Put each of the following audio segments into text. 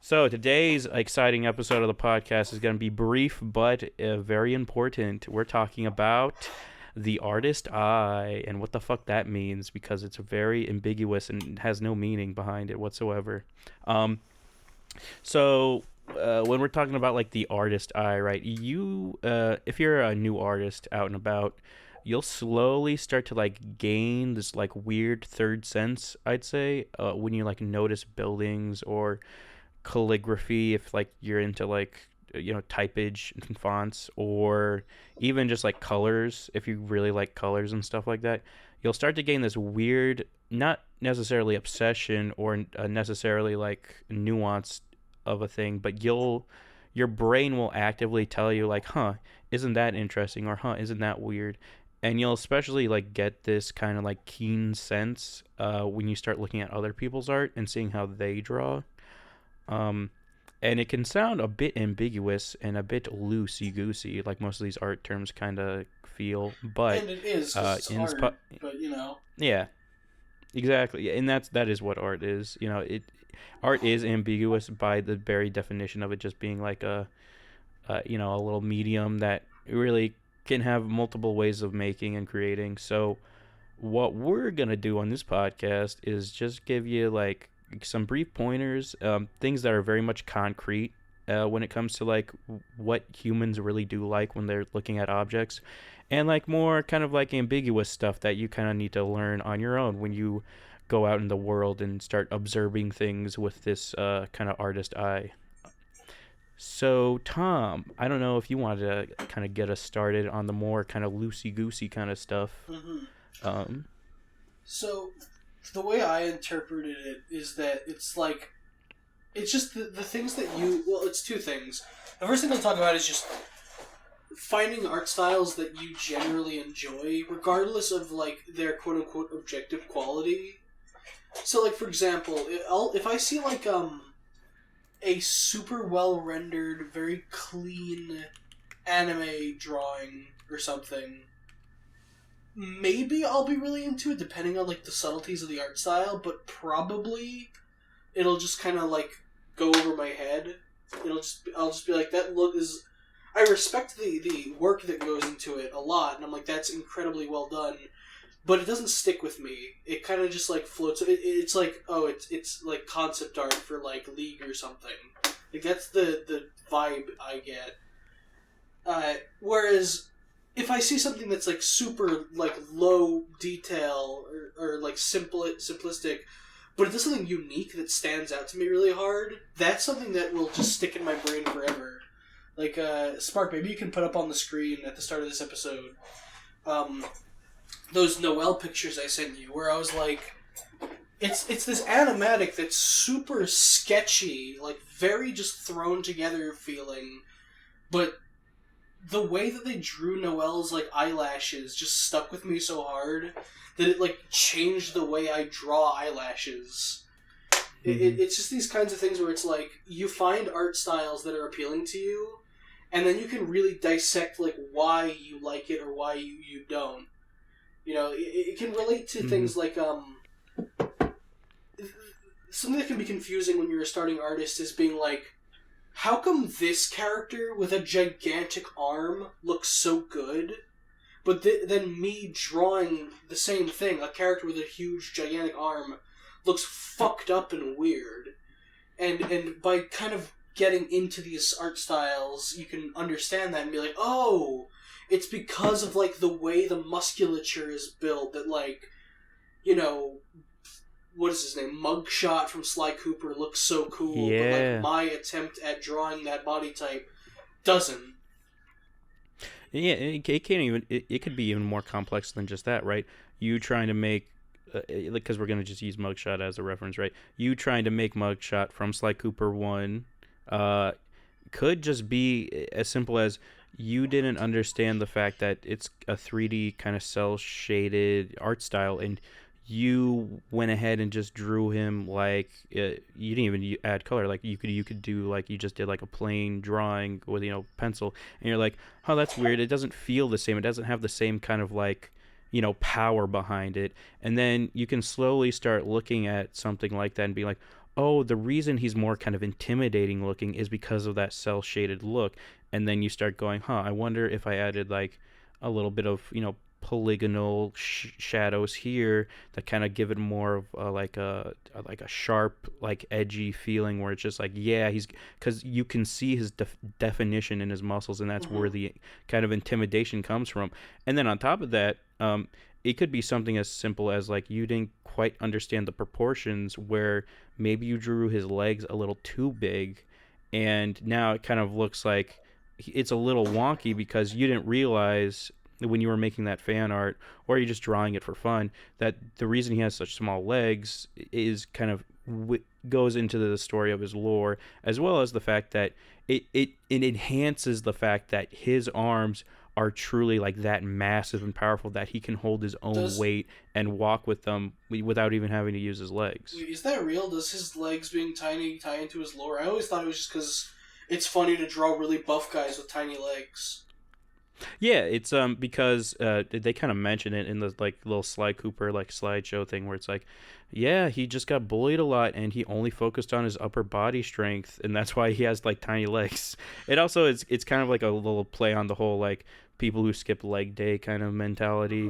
So today's exciting episode of the podcast is going to be brief but very important. We're talking about the artist eye and what the fuck that means because it's very ambiguous and has no meaning behind it whatsoever. Um, so when we're talking about like the artist eye, right? If you're a new artist out and about, you'll slowly start to like gain this like weird third sense. I'd say when you like notice buildings or calligraphy, if like you're into like typage and fonts, or even just like colors, if you really like colors and stuff like that, you'll start to gain this weird, not necessarily obsession or necessarily like nuance of a thing, but your brain will actively tell you like, huh, isn't that interesting, or huh, isn't that weird. And you'll especially like get this kind of like keen sense when you start looking at other people's art and seeing how they draw. um, and it can sound a bit ambiguous and a bit loosey goosey, like most of these art terms kind of feel. But And it is because it's art, but yeah, exactly. And that is what art is. Art is ambiguous by the very definition of it just being like a little medium that really can have multiple ways of making and creating. So what we're gonna do on this podcast is just give you like some brief pointers, things that are very much concrete when it comes to like what humans really do like when they're looking at objects, and like more kind of like ambiguous stuff that you kind of need to learn on your own when you go out in the world and start observing things with this kind of artist eye. So, Tom, I don't know if you wanted to kind of get us started on the more kind of loosey goosey kind of stuff. hmm Um, So the way I interpreted it is that it's like it's just the things that you it's two things. The first thing I'll talk about is just finding art styles that you generally enjoy, regardless of like their quote unquote objective quality. So, like for example, if I see like a super well rendered, very clean anime drawing or something, maybe I'll be really into it depending on like the subtleties of the art style, but probably it'll just kind of like go over my head. I'll just be like, that look is. I respect the work that goes into it a lot, and I'm like, that's incredibly well done, but it doesn't stick with me. It kind of just like floats. It's like, oh, it's like concept art for like League or something. Like that's the vibe I get. Whereas if I see something that's like super like low detail or like simplistic, but it does something unique that stands out to me really hard, that's something that will just stick in my brain forever. Like Spark, maybe you can put up on the screen at the start of this episode those Noel pictures I sent you, where I was like, it's this animatic that's super sketchy, like very just thrown together feeling, but the way that they drew Noelle's like eyelashes just stuck with me so hard that it like changed the way I draw eyelashes. It's just these kinds of things where it's like you find art styles that are appealing to you, and then you can really dissect like why you like it or why you don't. It can relate to things like something that can be confusing when you're a starting artist is being like, how come this character with a gigantic arm looks so good, but then me drawing the same thing, a character with a huge gigantic arm, looks fucked up and weird. And by kind of getting into these art styles, you can understand that and be like, oh, it's because of like the way the musculature is built that like, what is his name? Mugshot from Sly Cooper looks so cool, but like yeah. my attempt at drawing that body type doesn't. Yeah, it can't even. It could be even more complex than just that, right? You trying to make, because we're gonna just use Mugshot as a reference, right? You trying to make Mugshot from Sly Cooper 1, uh, could just be as simple as you didn't understand the fact that it's a 3D kind of cell shaded art style, and you went ahead and just drew him like you didn't even add color. Like you could do like you just did like a plain drawing with pencil, and you're like, oh, that's weird. It doesn't feel the same. It doesn't have the same kind of like power behind it. And then you can slowly start looking at something like that and be like, oh, the reason he's more kind of intimidating looking is because of that cell shaded look. And then you start going, huh, I wonder if I added like a little bit of, polygonal shadows here that kind of give it more of like a sharp, like edgy feeling where it's just like, yeah, he's, because you can see his definition in his muscles, and that's where Mm-hmm. the kind of intimidation comes from. And then on top of that, it could be something as simple as like you didn't quite understand the proportions, where maybe you drew his legs a little too big, and now it kind of looks like it's a little wonky because you didn't realize when you were making that fan art, or you're just drawing it for fun, that the reason he has such small legs is kind of goes into the story of his lore, as well as the fact that it enhances the fact that his arms are truly like that massive and powerful that he can hold his own Does weight and walk with them without even having to use his legs. Wait, is that real? Does his legs being tiny tie into his lore? I always thought it was just because it's funny to draw really buff guys with tiny legs. Yeah, it's because they kind of mention it in the like little Sly Cooper like slideshow thing where it's like, yeah, he just got bullied a lot and he only focused on his upper body strength, and that's why he has like tiny legs. It also it's kind of like a little play on the whole like people who skip leg day kind of mentality.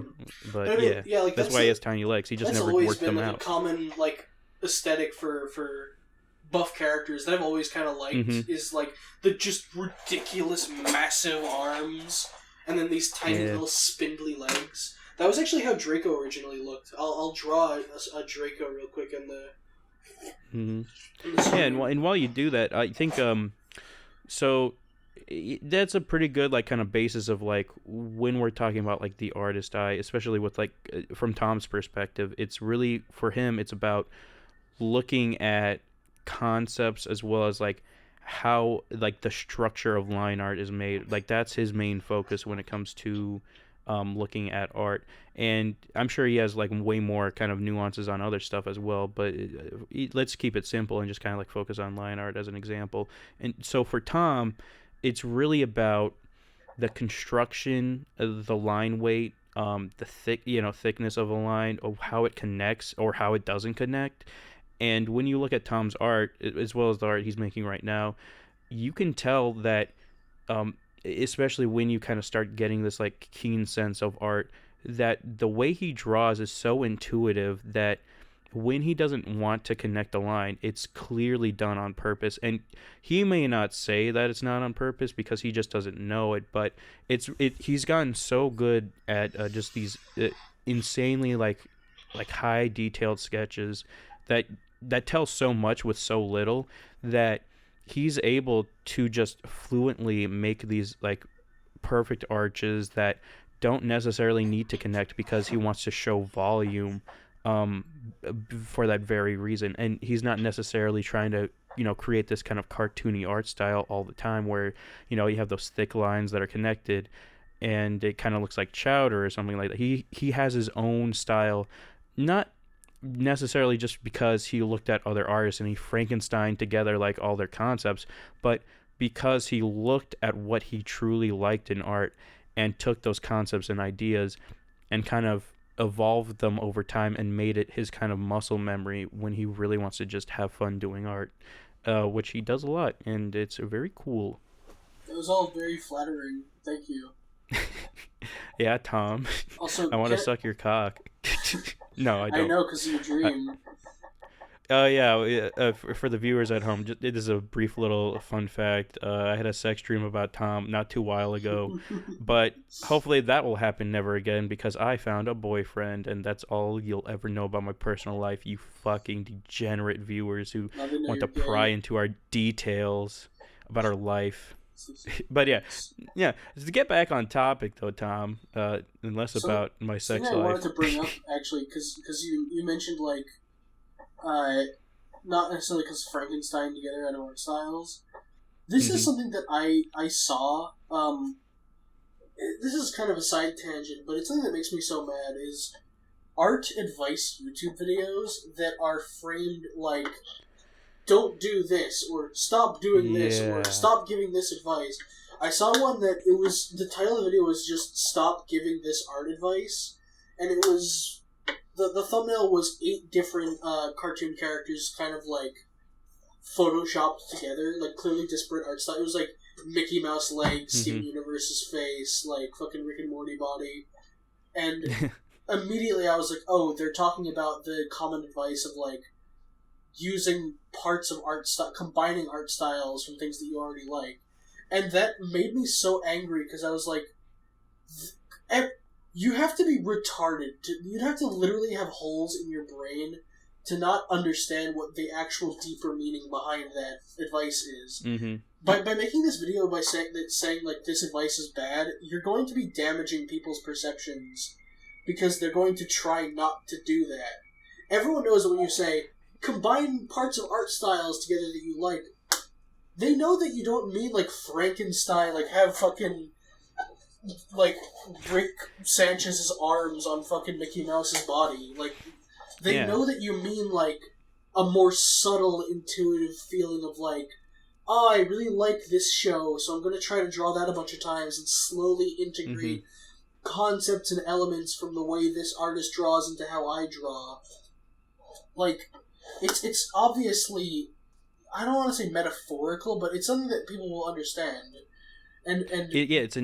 But But I mean, yeah, yeah, like that's why he has tiny legs. He just that's never always worked been them like a out. common like aesthetic for buff characters that I've always kind of liked Mm-hmm. is like the just ridiculous massive arms and then these tiny Yeah. little spindly legs. That was actually how Draco originally looked. I'll draw a Draco real quick Mm-hmm. in the Yeah, screen. and while you do that, I think so that's a pretty good like kind of basis of like when we're talking about like the artist eye, especially with like from Tom's perspective, it's really for him it's about looking at concepts as well as like how like the structure of line art is made. Like that's his main focus when it comes to looking at art. And I'm sure he has like way more kind of nuances on other stuff as well, but let's keep it simple and just kind of like focus on line art as an example. And so for Tom, it's really about the construction of the line weight, the thickness of a line, of how it connects or how it doesn't connect. And when you look at Tom's art, as well as the art he's making right now, you can tell that, especially when you kind of start getting this like keen sense of art, that the way he draws is so intuitive that when he doesn't want to connect a line, it's clearly done on purpose. And he may not say that it's not on purpose because he just doesn't know it, but he's gotten so good at just these insanely like high detailed sketches that tell so much with so little, that he's able to just fluently make these like perfect arches that don't necessarily need to connect because he wants to show volume, um, for that very reason. And he's not necessarily trying to create this kind of cartoony art style all the time where you have those thick lines that are connected and it kind of looks like chowder or something like that. He has his own style, not necessarily just because he looked at other artists and he Frankenstein together like all their concepts, but because he looked at what he truly liked in art and took those concepts and ideas and kind of evolved them over time and made it his kind of muscle memory when he really wants to just have fun doing art, which he does a lot, and it's very cool. It was all very flattering. Thank you. Yeah, Tom, Also, I want to suck your cock. No, I I don't. know because you dream. Oh yeah, for the viewers at home, just, it is a brief little fun fact. I had a sex dream about Tom not too while ago, but hopefully that will happen never again because I found a boyfriend, and that's all you'll ever know about my personal life. You fucking degenerate viewers who Now they know want you're to pry gay. into our details about our life. But yeah, yeah. To get back on topic though, Tom, and less So, about my something sex I wanted life. to bring up actually, because you mentioned like, uh, not necessarily because Frankenstein together out of art styles. This is Hmm. something that I saw. This is kind of a side tangent, but it's something that makes me so mad. Is art advice YouTube videos that are framed like don't do this or stop doing this or Yeah. stop giving this advice. I saw one that it was the title of the video was just stop giving this art advice, and it was the thumbnail was 8 different cartoon characters kind of like photoshopped together, like clearly disparate art style. It was like Mickey Mouse legs, Steven Mm-hmm. Universe's face, like fucking Rick and Morty body, and immediately I was like, oh, they're talking about the common advice of like using parts of art style, combining art styles from things that you already like, and that made me so angry because I was like, you have to be retarded. You'd have to literally have holes in your brain to not understand what the actual deeper meaning behind that advice is. Mm-hmm. By making this video by saying like this advice is bad, you're going to be damaging people's perceptions because they're going to try not to do that. Everyone knows that when you say combine parts of art styles together that you like, they know that you don't mean like Frankenstein, like have fucking like Rick Sanchez's arms on fucking Mickey Mouse's body. Like they Yeah. know that you mean like a more subtle, intuitive feeling of like, oh, I really like this show, so I'm going to try to draw that a bunch of times and slowly integrate concepts and elements from the way this artist draws into how I draw. Like, it's obviously, I don't want to say metaphorical, but it's something that people will understand. And It's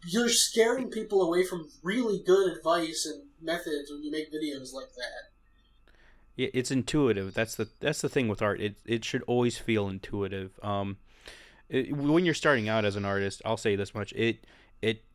you're scaring people away from really good advice and methods when you make videos like that. it's intuitive. That's the thing with art. It should always feel intuitive. When you're starting out as an artist, I'll say this much: it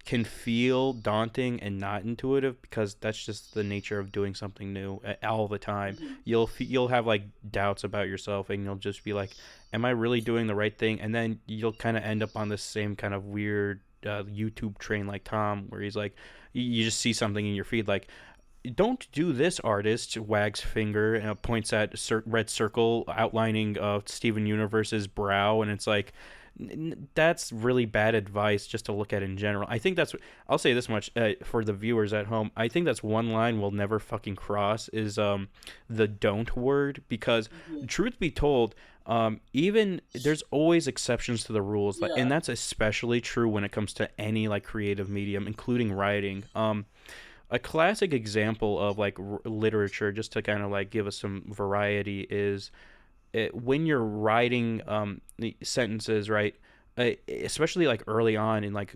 can feel daunting and not intuitive because that's just the nature of doing something new all the time. Mm-hmm. You'll have like doubts about yourself, and you'll just be like, "Am I really doing the right thing?" And then you'll kind of end up on this same kind of weird YouTube train like Tom, where he's like, you just see something in your feed like, don't do this, artist, wags finger and points at red circle outlining Steven Universe's brow, and it's like, that's really bad advice just to look at in general. I think I'll say this much for the viewers at home. I think that's one line we'll never fucking cross is the don't word, because Mm-hmm. truth be told, even there's always exceptions to the rules, like, Yeah. and that's especially true when it comes to any like creative medium, including writing. A classic example of like literature, just to kind of like give us some variety, is when you're writing the sentences, right? Especially like early on in like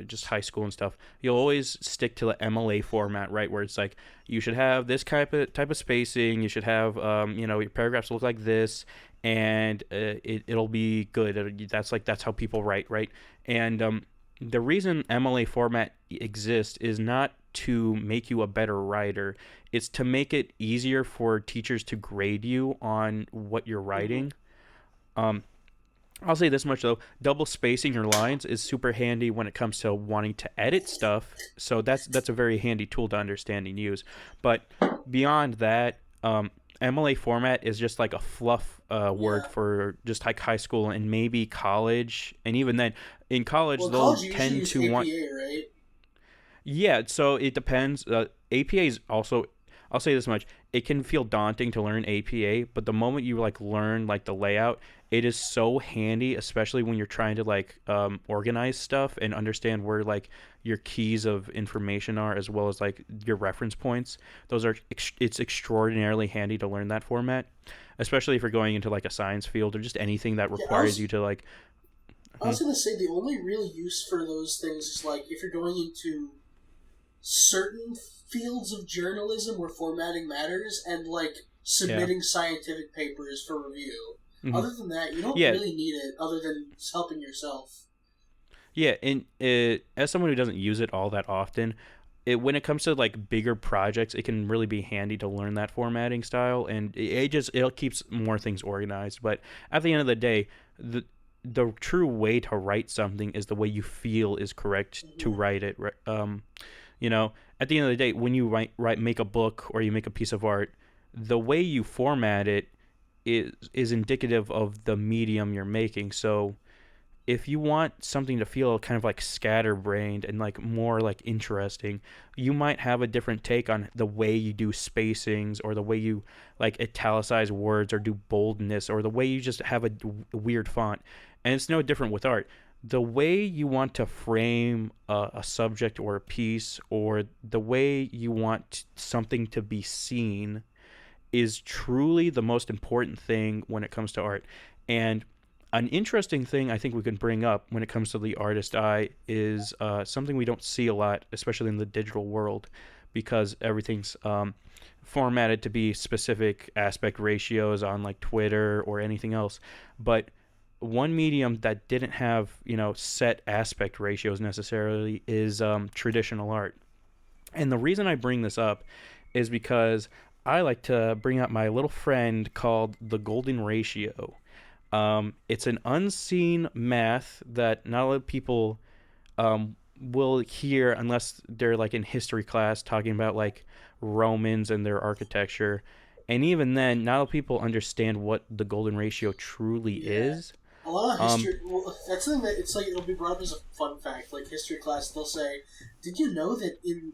just high school and stuff, you'll always stick to the MLA format, right? Where it's like you should have this type of spacing, you should have your paragraphs look like this, and it'll be good. That's how people write, right? And the reason MLA format exists is not to make you a better writer. It's to make it easier for teachers to grade you on what you're Mm-hmm. writing. Um, I'll say this much though: double spacing your lines is super handy when it comes to wanting to edit stuff. So that's a very handy tool to understand and use. But beyond that, MLA format is just like a fluff word Yeah. for just like high school and maybe college. And even then, in college Well, they'll college you usually tend use to want. APA, right? Yeah, so it depends. APA is also, I'll say this much: it can feel daunting to learn APA, but the moment you like learn like the layout, it is so handy, especially when you're trying to like organize stuff and understand where like your keys of information are, as well as like your reference points. It's extraordinarily handy to learn that format, especially if you're going into like a science field or just anything that Yeah, requires you to like. I was gonna say the only real use for those things is like if you're going into certain fields of journalism where formatting matters and like Yeah. submitting scientific papers for review. Hmm. Other than that, you don't Yeah, really need it other than helping yourself. yeah, and as someone who doesn't use it all that often, when it comes to like bigger projects, it can really be handy to learn that formatting style, and it keeps more things organized. But at the end of the day, the true way to write something is the way you feel is correct to Mm-hmm. write it. You know, at the end of the day, when you make a book or you make a piece of art, the way you format it is indicative of the medium you're making. So if you want something to feel kind of like scatterbrained and like more like interesting, you might have a different take on the way you do spacings, or the way you like italicize words or do boldness, or the way you just have a weird font. And it's no different with art. The way you want to frame a subject or a piece, or the way you want something to be seen, is truly the most important thing when it comes to art. And an interesting thing I think we can bring up when it comes to the artist eye is something we don't see a lot, especially in the digital world, because everything's formatted to be specific aspect ratios on like Twitter or anything else. But one medium that didn't have set aspect ratios necessarily is traditional art. And the reason I bring this up is because I like to bring up my little friend called the golden ratio. It's an unseen math that not a lot of people will hear unless they're like in history class talking about like Romans and their architecture. And even then, not a lot of people understand what the golden ratio truly Yeah. is. A lot of Um, history. Well, that's something that it's like it'll be brought up as a fun fact. Like history class, they'll say, "Did you know that in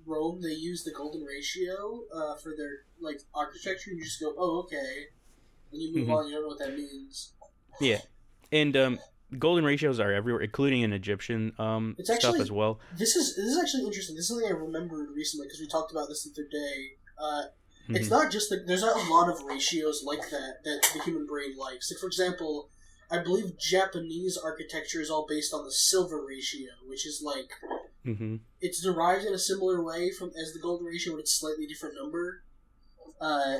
Rome they use the golden ratio for their like architecture?" You just go, "Oh, okay," and you move mhm, on. You don't know what that means. yeah, and golden ratios are everywhere, including in Egyptian It's stuff as actually well. this is actually interesting. This is something I remembered recently because we talked about this the other day. It's Mhm, not just that there's not a lot of ratios like that the human brain likes. Like for example, I believe Japanese architecture is all based on the silver ratio, which is like mhm, it's derived in a similar way from as the golden ratio, but it's a slightly different number. Uh,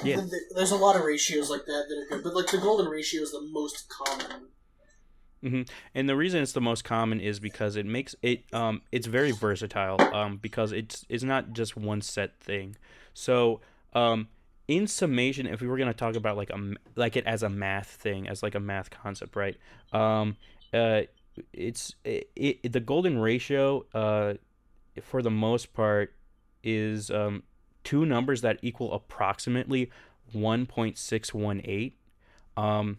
yeah. there's a lot of ratios like that are good, but like the golden ratio is the most common. And the reason it's the most common is because it makes it it's very versatile because it's not just one set thing. So um in summation, if we were gonna talk about like like it as a math thing, as like a math concept, right? Um, uh, the golden ratio for the most part is two numbers that equal approximately 1.618. Um,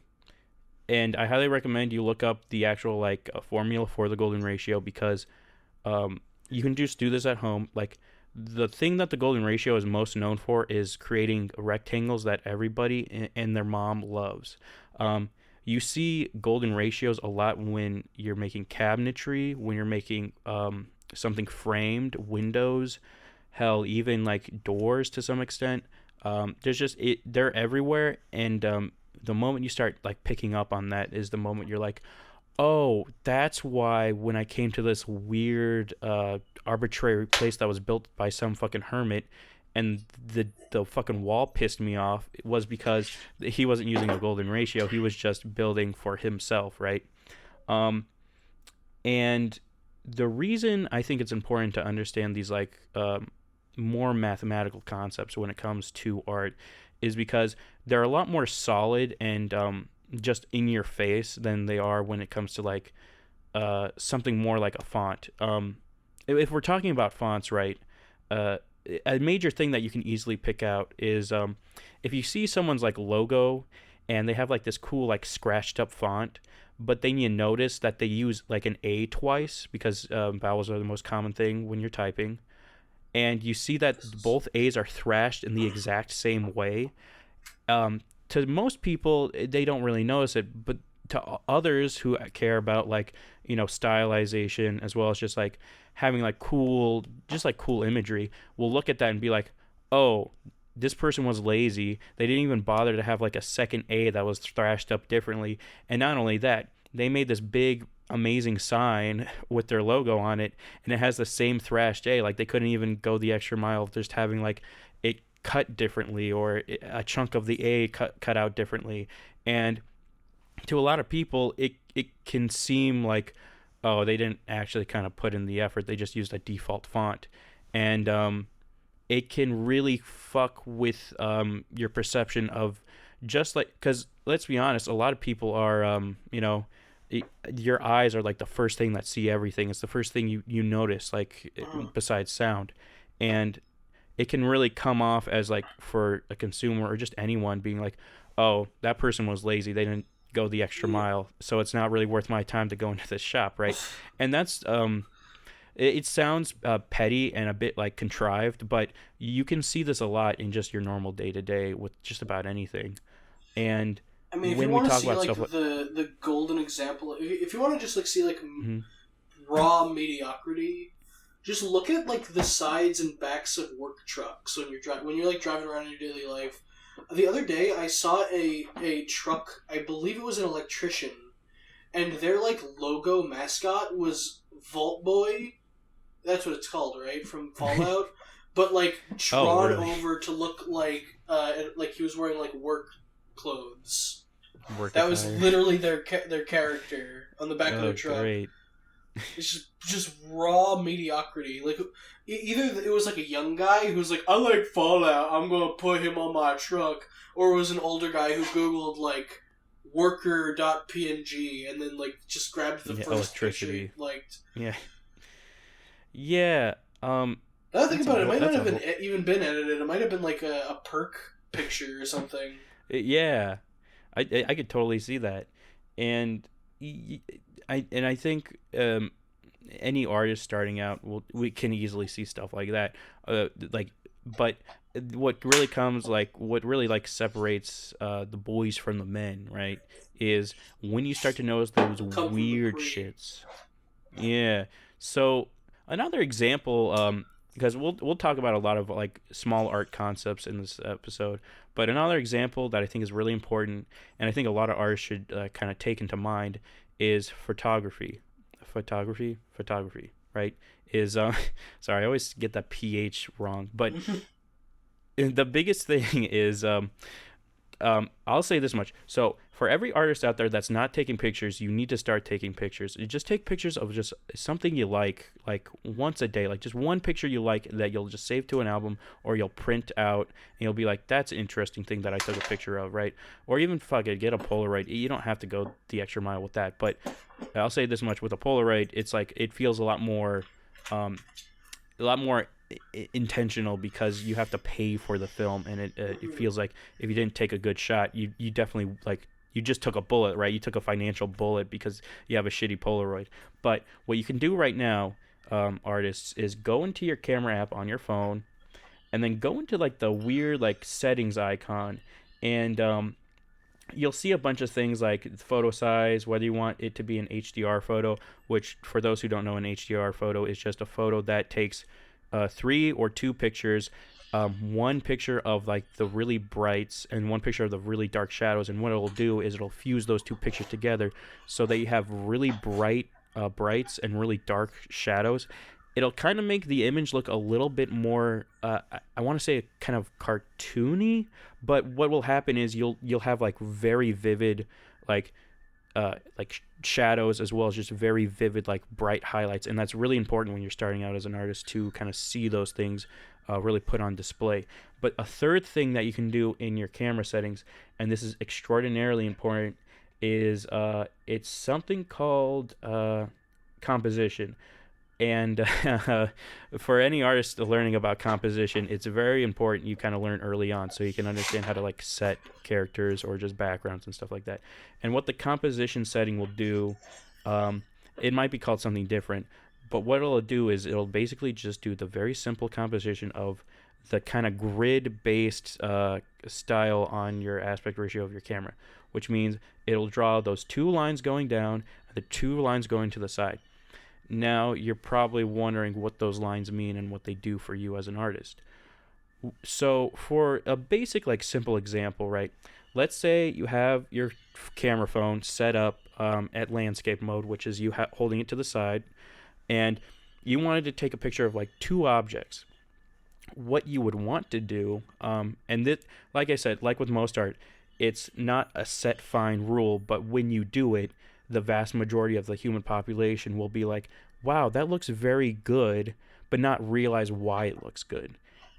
and I highly recommend you look up the actual like formula for the golden ratio because you can just do this at home. Like the thing that the golden ratio is most known for is creating rectangles that everybody and their mom loves. Um, you see golden ratios a lot when you're making cabinetry, when you're making something framed, windows, hell, even like doors to some extent. There's just they're everywhere, and the moment you start like picking up on that is the moment you're like, oh, that's why when I came to this weird arbitrary place that was built by some fucking hermit and the fucking wall pissed me off, it was because he wasn't using the golden ratio. He was just building for himself, right? Um, and the reason I think it's important to understand these like more mathematical concepts when it comes to art is because they're a lot more solid and just in your face than they are when it comes to like something more like a font. If we're talking about fonts, right? Uh, a major thing that you can easily pick out is if you see someone's like logo and they have like this cool like scratched up font, but then you notice that they use like an A twice because vowels are the most common thing when you're typing, and you see that both A's are thrashed in the exact same way. To most people, they don't really notice it, but to others who care about like stylization as well as just like having like cool imagery, will look at that and be like, oh, this person was lazy. They didn't even bother to have like a second A that was thrashed up differently, and not only that, they made this big amazing sign with their logo on it and it has the same thrashed A. Like they couldn't even go the extra mile of just having like it cut differently or a chunk of the A cut out differently. And to a lot of people, it can seem like, oh, they didn't actually kind of put in the effort. They just used a default font, and it can really fuck with your perception of just like because let's be honest, a lot of people are your eyes are like the first thing that see everything. It's the first thing you notice, like Uh, besides sound, and it can really come off as like for a consumer or just anyone being like, oh, that person was lazy. They didn't go the extra yeah. mile, so it's not really worth my time to go into this shop, right? And that's it sounds petty and a bit like contrived, but you can see this a lot in just your normal day to day with just about anything. And I mean, if you when we want to talk see about like stuff like, the golden example, if you want to just like see like mm-hmm, raw mediocrity, just look at like the sides and backs of work trucks when you're like driving around in your daily life. The other day, I saw a truck. I believe it was an electrician, and their like logo mascot was Vault Boy. That's what it's called, right? From Fallout, but like Oh, drawn really? over to look like he was wearing like work clothes. Work That was attire. literally their character on the back of their Oh, truck. great. It's just raw mediocrity. Like either it was like a young guy who was like, "I like Fallout. I'm gonna put him on my truck," or it was an older guy who googled like worker.png and then like just grabbed the Yeah, first picture he electricity. liked. Yeah. Yeah. Now that I think That's a about it, it whole. might not That's a have whole. even been edited. It might have been like a perk picture or something. Yeah. I could totally see that, and I think any artist starting out will we can easily see stuff like that. Like, but what really like separates the boys from the men, right? Is when you start to notice those Come from the weird cream. shits. Yeah. So another example, because we'll talk about a lot of like small art concepts in this episode, but another example that I think is really important, and I think a lot of artists should kind of take into mind, is photography. Photography, right? Is sorry, I always get that ph wrong, but the biggest thing is I'll say this much. So for every artist out there that's not taking pictures, you need to start taking pictures. You just take pictures of just something you like once a day, like just one picture you like that you'll just save to an album or you'll print out and you'll be like, that's an interesting thing that I took a picture of, right? Or even fuck it, get a Polaroid. You don't have to go the extra mile with that, but I'll say this much: with a Polaroid, it's like it feels um, a lot more intentional because you have to pay for the film, and it feels like if you didn't take a good shot, you definitely like you just took a bullet, right? You took a financial bullet because you have a shitty Polaroid. But what you can do right now, artists, is go into your camera app on your phone, and then go into like the weird like settings icon, and you'll see a bunch of things like photo size, whether you want it to be an HDR photo, which for those who don't know, an HDR photo is just a photo that takes three or two pictures. One picture of like the really brights and one picture of the really dark shadows, and what it'll do is it'll fuse those two pictures together so that you have really brights and really dark shadows. It'll kind of make the image look a little bit more I want to say kind of cartoony, but what will happen is you'll have like very vivid like shadows as well as just very vivid like bright highlights, and that's really important when you're starting out as an artist to kind of see those things really put on display. But a third thing that you can do in your camera settings, and this is extraordinarily important, is it's something called composition. And for any artist learning about composition, it's very important you kind of learn early on so you can understand how to like set characters or just backgrounds and stuff like that. And what the composition setting will do, um, it might be called something different, but what it'll do is it'll basically just do the very simple composition of the kind of grid based style on your aspect ratio of your camera, which means it'll draw those two lines going down and the two lines going to the side. Now you're probably wondering what those lines mean and what they do for you as an artist. So for a basic like simple example, right? Let's say you have your camera phone set up at landscape mode, which is you holding it to the side, and you wanted to take a picture of like two objects. What you would want to do, and that, like I said, like with most art, it's not a set fine rule, but when you do it, the vast majority of the human population will be like, wow, that looks very good, but not realize why it looks good.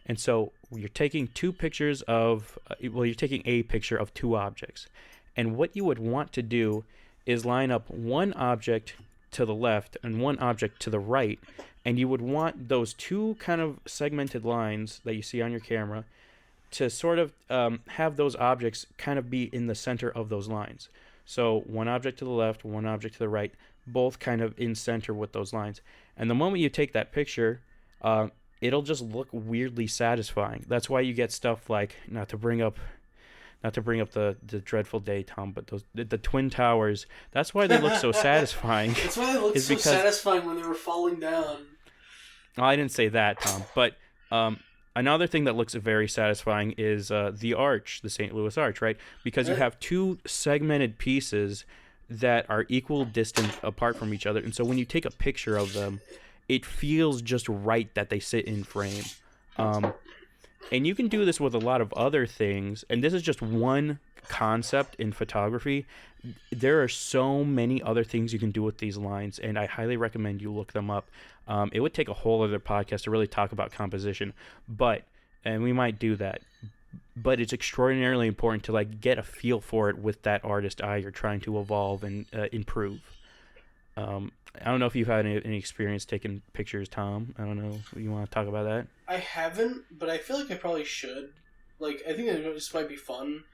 And so you're taking two pictures of, you're taking a picture of two objects. And what you would want to do is line up one object to the left and one object to the right. And you would want those two kind of segmented lines that you see on your camera to sort of have those objects kind of be in the center of those lines. So one object to the left, one object to the right, both kind of in center with those lines. And the moment you take that picture, uh, it'll just look weirdly satisfying. That's why you get stuff like not to bring up the dreadful day, Tom, but the twin towers. That's why they look so satisfying. That's why they looked Is so because satisfying when they were falling down. well, I didn't say that, Tom, but um, Another thing that looks very satisfying is the arch, the St. Louis Arch, right? Because you Eh, have two segmented pieces that are equal distance apart from each other, and so when you take a picture of them, it feels just right that they sit in frame. Um, and you can do this with a lot of other things, and this is just one concept in photography. There are so many other things you can do with these lines, and I highly recommend you look them up. It would take a whole other podcast to really talk about composition, but and we might do that. But it's extraordinarily important to like get a feel for it with that artist eye you're trying to evolve and improve. I don't know if you've had any experience taking pictures, Tom. I don't know. You want to talk about that? I haven't, but I feel like I probably should. Like, I think this might be fun.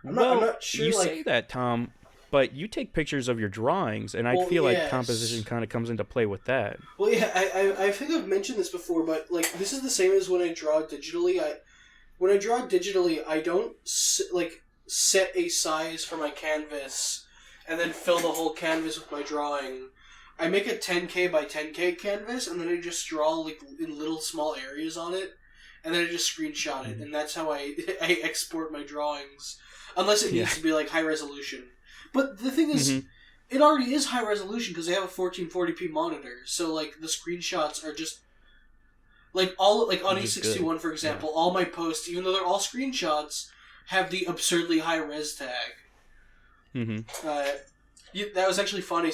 I'm Well, not sure. you say Like, that, Tom, but you take pictures of your drawings, and I well, feel like yes. composition kind of comes into play with that. Well, yeah, I think I've mentioned this before, but like this is the same as when I draw digitally. When I draw digitally, I don't like set a size for my canvas and then fill the whole canvas with my drawing. I make a 10K by 10K canvas, and then I just draw like in little small areas on it, and then I just screenshot it, Mhm. and that's how I I export my drawings, unless it Yeah. needs to be like high resolution. But the thing is, Hmm. it already is high resolution because I have a 1440p monitor, so like the screenshots are just like all like on Just good. E61 for Yeah. example, all my posts, even though they're all screenshots, have the absurdly high res tag. Hmm. Uh, that was actually funny.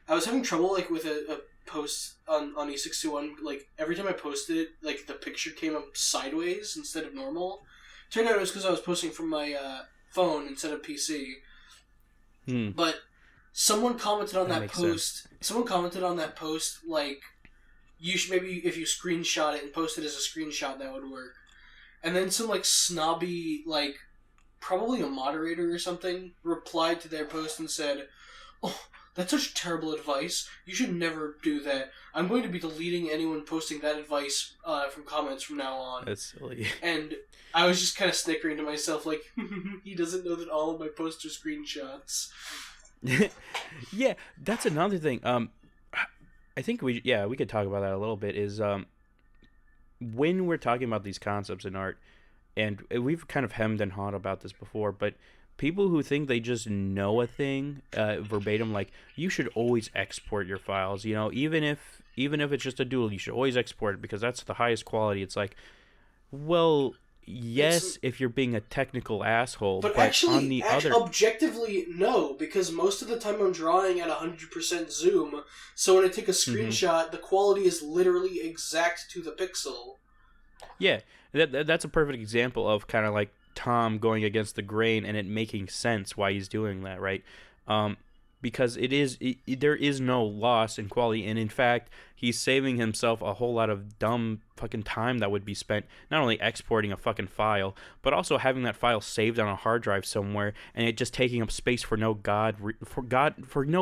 I was having trouble like with a post on E61. Like every time I posted it, like the picture came up sideways instead of normal. Turned out it was because I was posting from my phone instead of PC. Hmm. But someone commented on That that makes sense. post. Someone commented on that post like you should maybe if you screenshot it and post it as a screenshot that would work. And then some like snobby like probably a moderator or something replied to their post and said, "Oh, that's such terrible advice. You should never do that. I'm going to be deleting anyone posting that advice from comments from now on." That's silly. And I was just kind of snickering to myself, like, he doesn't know that all of my posts are screenshots. Yeah, that's another thing. I think we could talk about that a little bit. Is when we're talking about these concepts in art, and we've kind of hemmed and hawed about this before, but people who think they just know a thing verbatim, like you should always export your files. You know, even if it's just a doodle, you should always export it because that's the highest quality. It's like, well, It's yes, if you're being a technical asshole, But but on actually, the other, objectively, no, because most of the time I'm drawing at 100% zoom, so when I take a mhm. screenshot, the quality is literally exact to the pixel. Yeah, that's a perfect example of kind of like Tom going against the grain and it making sense why he's doing that, right? Um, because there is no loss in quality, and in fact, he's saving himself a whole lot of dumb fucking time that would be spent not only exporting a fucking file, but also having that file saved on a hard drive somewhere and it just taking up space for no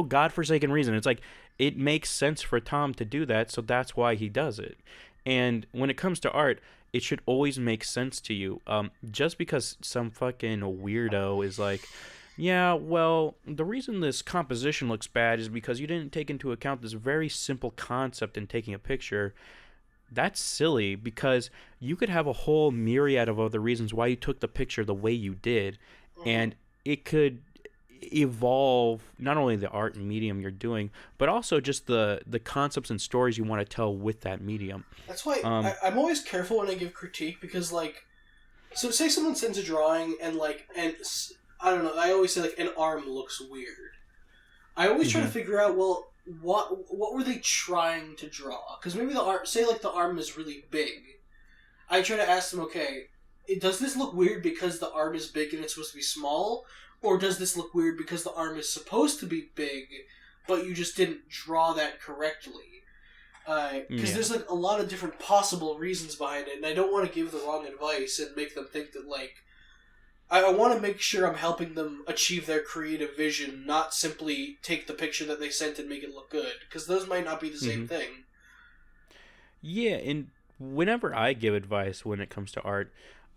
godforsaken reason. It's like it makes sense for Tom to do that, so that's why he does it. And when it comes to art, it should always make sense to you. Just because some fucking weirdo is like, yeah, well, the reason this composition looks bad is because you didn't take into account this very simple concept in taking a picture. That's silly because you could have a whole myriad of other reasons why you took the picture the way you did, Hmm. and it could evolve not only the art and medium you're doing, but also just the concepts and stories you want to tell with that medium. That's why Um, I'm always careful when I give critique, because, like, so say someone sends a drawing and, like, I don't know, I always say, like, an arm looks weird. I always try to mhm, figure out, well, what were they trying to draw? Because maybe the arm, say, like, the arm is really big. I try to ask them, okay, does this look weird because the arm is big and it's supposed to be small? Or does this look weird because the arm is supposed to be big, but you just didn't draw that correctly? Because yeah. there's like a lot of different possible reasons behind it, and I don't want to give the wrong advice and make them think that like I want to make sure I'm helping them achieve their creative vision, not simply take the picture that they sent and make it look good, because those might not be the same Hmm. thing. Yeah, and whenever I give advice when it comes to art,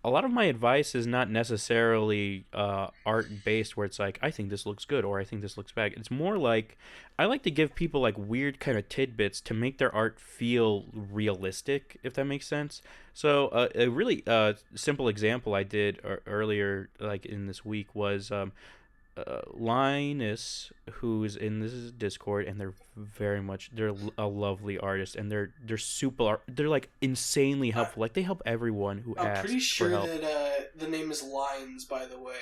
a lot of my advice is not necessarily art based, where it's like I think this looks good or I think this looks bad. It's more like I like to give people like weird kind of tidbits to make their art feel realistic, if that makes sense. So a really simple example I did earlier, like in this week, was Linus, who's in this Discord, and they're a lovely artist, and they're super, they're like insanely I, helpful. Like they help everyone who I'm pretty asks for sure help. that the name is Lines, by the way.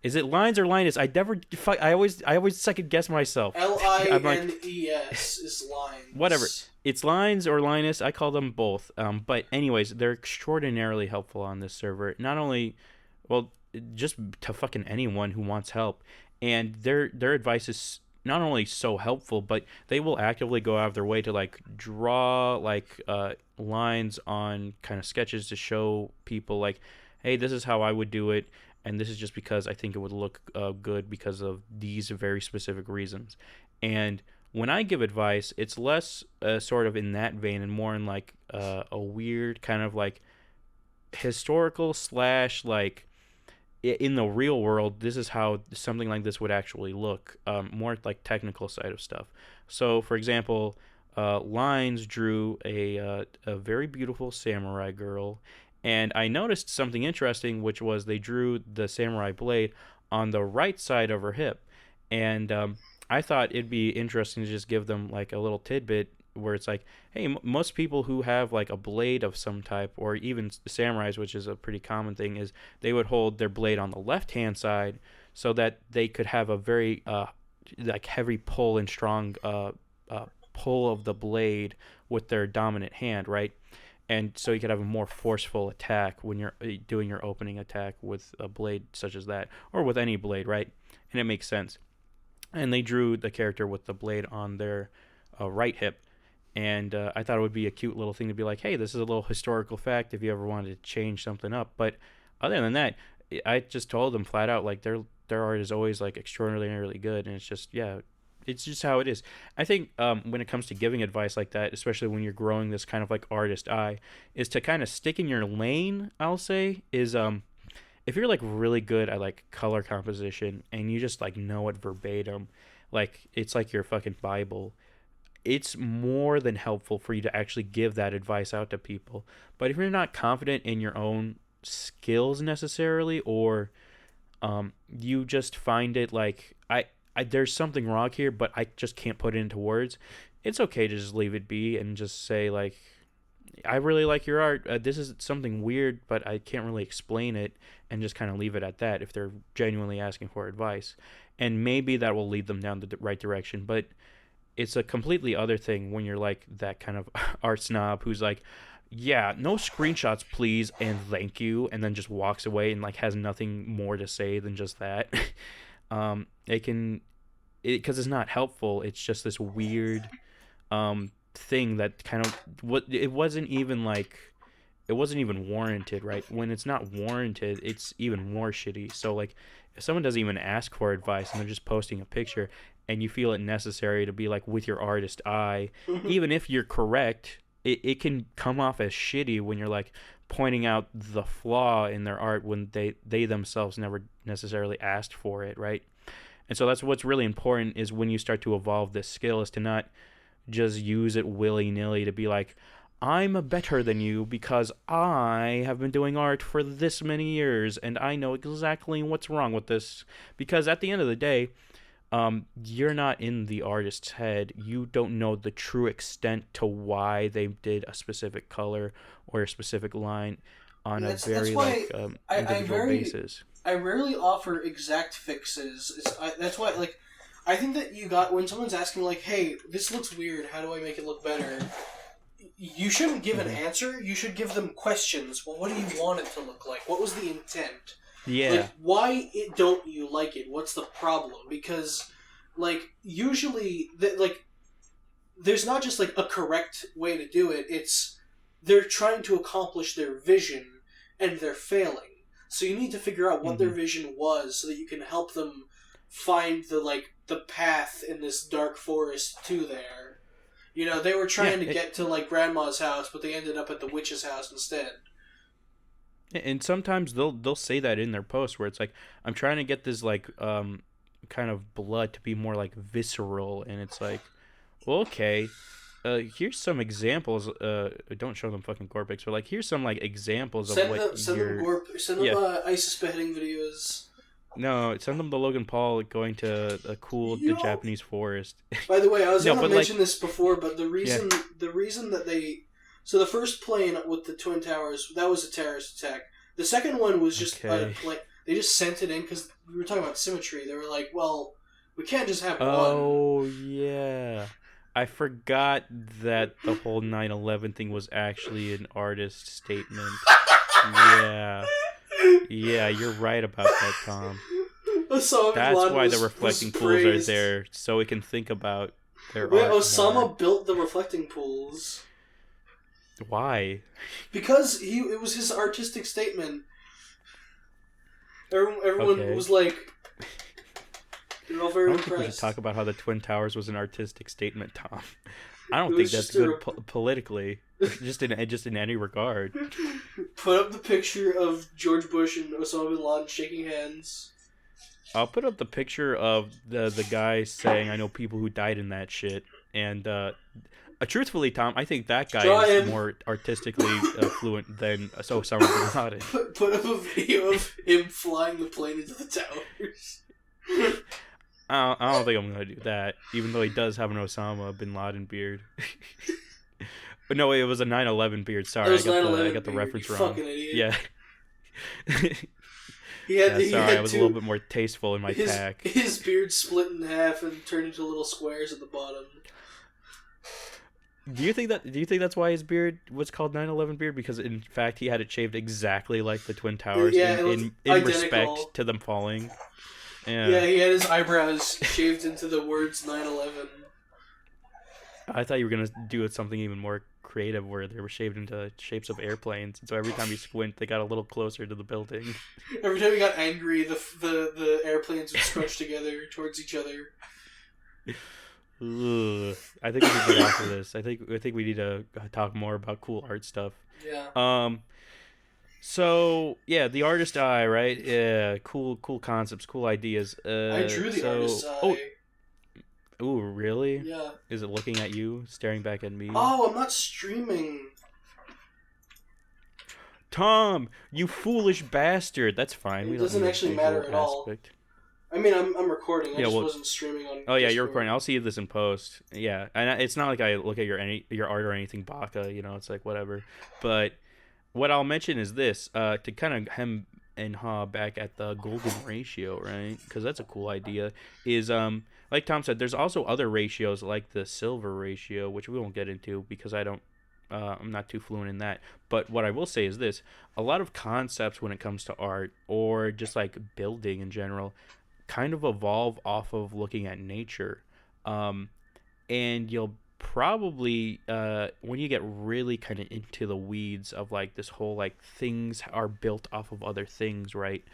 Is it Lines or Linus? I never, I always second guess myself. L I I'm like, N E S is whatever. Lines. It's Lines or Linus. I call them both. But anyways, they're extraordinarily helpful on this server. Not only, well, just to fucking anyone who wants help, and their advice is not only so helpful, but they will actively go out of their way to like draw like lines on kind of sketches to show people like, hey, this is how I would do it, and this is just because I think it would look good because of these very specific reasons. And when I give advice, it's less sort of in that vein and more in like a weird kind of like historical slash like in the real world, this is how something like this would actually look. More like technical side of stuff. So, for example, Lines drew a very beautiful samurai girl, and I noticed something interesting, which was they drew the samurai blade on the right side of her hip, and I thought it'd be interesting to just give them like a little tidbit where it's like, hey, most people who have like a blade of some type, or even samurais, which is a pretty common thing, is they would hold their blade on the left hand side so that they could have a very like heavy pull and strong pull of the blade with their dominant hand, right? And so you could have a more forceful attack when you're doing your opening attack with a blade such as that, or with any blade, right? And it makes sense. And they drew the character with the blade on their right hip, and I thought it would be a cute little thing to be like, hey, this is a little historical fact if you ever wanted to change something up. But other than that, I just told them flat out like their art is always like extraordinarily good, and it's just, yeah, it's just how it is. I think when it comes to giving advice like that, especially when you're growing this kind of like artist eye, is to kind of stick in your lane. I'll say is if you're like really good at like color composition and you just like know it verbatim, like it's like your fucking Bible, it's more than helpful for you to actually give that advice out to people. But if you're not confident in your own skills necessarily, or you just find it like there's something wrong here, but I just can't put it into words, it's okay to just leave it be and just say like, I really like your art. This is something weird, but I can't really explain it, and just kind of leave it at that if they're genuinely asking for advice. And maybe that will lead them down the right direction. But it's a completely other thing when you're like that kind of art snob who's like, yeah, no screenshots, please, and thank you, and then just walks away and like has nothing more to say than just that. It can, because it's not helpful. It's just this weird thing that kind of what it wasn't even like it wasn't even warranted, right? When it's not warranted, it's even more shitty. So like if someone doesn't even ask for advice and they're just posting a picture and you feel it necessary to be like with your artist eye, even if you're correct, it can come off as shitty when you're like pointing out the flaw in their art when they themselves never necessarily asked for it, right? And so that's what's really important is when you start to evolve this skill is to not just use it willy-nilly to be like, I'm better than you because I have been doing art for this many years and I know exactly what's wrong with this. Because at the end of the day, you're not in the artist's head. You don't know the true extent to why they did a specific color or a specific line on a That's very why like I individual very basis. I rarely offer exact fixes. That's why like I think that you got when someone's asking like, "Hey, this looks weird. How do I make it look better?" You shouldn't give an answer. You should give them questions. Well, what do you want it to look like? What was the intent? Yeah. Like, why don't you like it? What's the problem? Because, like, usually, like, there's not just like a correct way to do it. It's they're trying to accomplish their vision and they're failing. So you need to figure out what their Mm-hmm. vision was so that you can help them find the path in this dark forest to there. You know, they were Yeah. trying to get to like grandma's house, but they ended up at the witch's house instead. And sometimes they'll say that in their post where it's like, I'm trying to get this like kind of blood to be more like visceral, and it's like, well, okay, here's some examples. Don't show them fucking gore pics, but like here's some like examples of what Send them you're. gore. Send them Yeah, ISIS beheading videos. no, send them the Logan Paul going to a cool the Yo. Japanese forest. By the way, I was No, gonna but mention like, this before, but yeah, the reason that they so the first plane with the twin towers, that was a terrorist attack. The second one was just a okay. plane. They just sent it in because we were talking about symmetry. They were like, well, we can't just have one. Oh yeah. I forgot that the whole 9/11 thing was actually an artist statement. Yeah. Yeah, you're right about that, Tom. Osama bin That's Laden why the was reflecting pools are praised. there, so we can think about their Wait, art more. Osama built the reflecting pools Why? because it was his artistic statement. Everyone Okay. was like, they're all I very don't think we should impressed. talk about how the Twin Towers was an artistic statement, Tom. I It don't think was that's just good politically, just in any regard. put up the picture of George Bush and Osama bin Laden shaking hands. I'll put up the picture of the guy saying, "I know people who died in that shit," and truthfully, Tom, I think that guy Draw is him. more artistically fluent than Osama bin Laden. Put up a video of him flying the plane into the towers. I don't think I'm gonna do that, even though he does have an Osama bin Laden beard. But no, it was a 9/11 beard. It Sorry, was I 9/11 got the beard. You reference wrong. fucking idiot. Yeah. Yeah, He sorry, I had was a little two. bit more tasteful in my tack. His beard split in half and turned into little squares at the bottom. Do you think that's why his beard was called 9/11 beard, because in fact he had it shaved exactly like the Twin Towers Yeah, it was in respect identical. to them falling? Yeah, Yeah. he had his eyebrows shaved into the words 9/11. I thought you were gonna do it something even more creative where they were shaved into shapes of airplanes, and so every time you squint, they got a little closer to the building. Every time he got angry, the airplanes would scrunch together towards each other. Ugh. I think we should get off of this. I think we need to talk more about cool art stuff. Yeah. Um. So yeah, the artist eye, right? Yeah, cool concepts, cool ideas. I drew the artist's eye. Oh, really? Yeah. Is it looking at you, staring back at me? Oh, I'm not streaming. Tom, you foolish bastard. That's fine. It We don't doesn't need a actually matter visual at all. aspect. I mean, I'm recording. I Yeah, just well, wasn't streaming on oh yeah, you're Discord. recording. I'll see this in post. Yeah, and it's not like I look at your art or anything, Baka. You know, it's like whatever. But what I'll mention is this: to kind of hem and haw back at the golden ratio, right? Because that's a cool idea. Is like Tom said, there's also other ratios like the silver ratio, which we won't get into because I'm not too fluent in that. But what I will say is this: a lot of concepts when it comes to art or just like building in general kind of evolve off of looking at nature. Um, and you'll probably, when you get really kind of into the weeds of like this whole like things are built off of other things, right?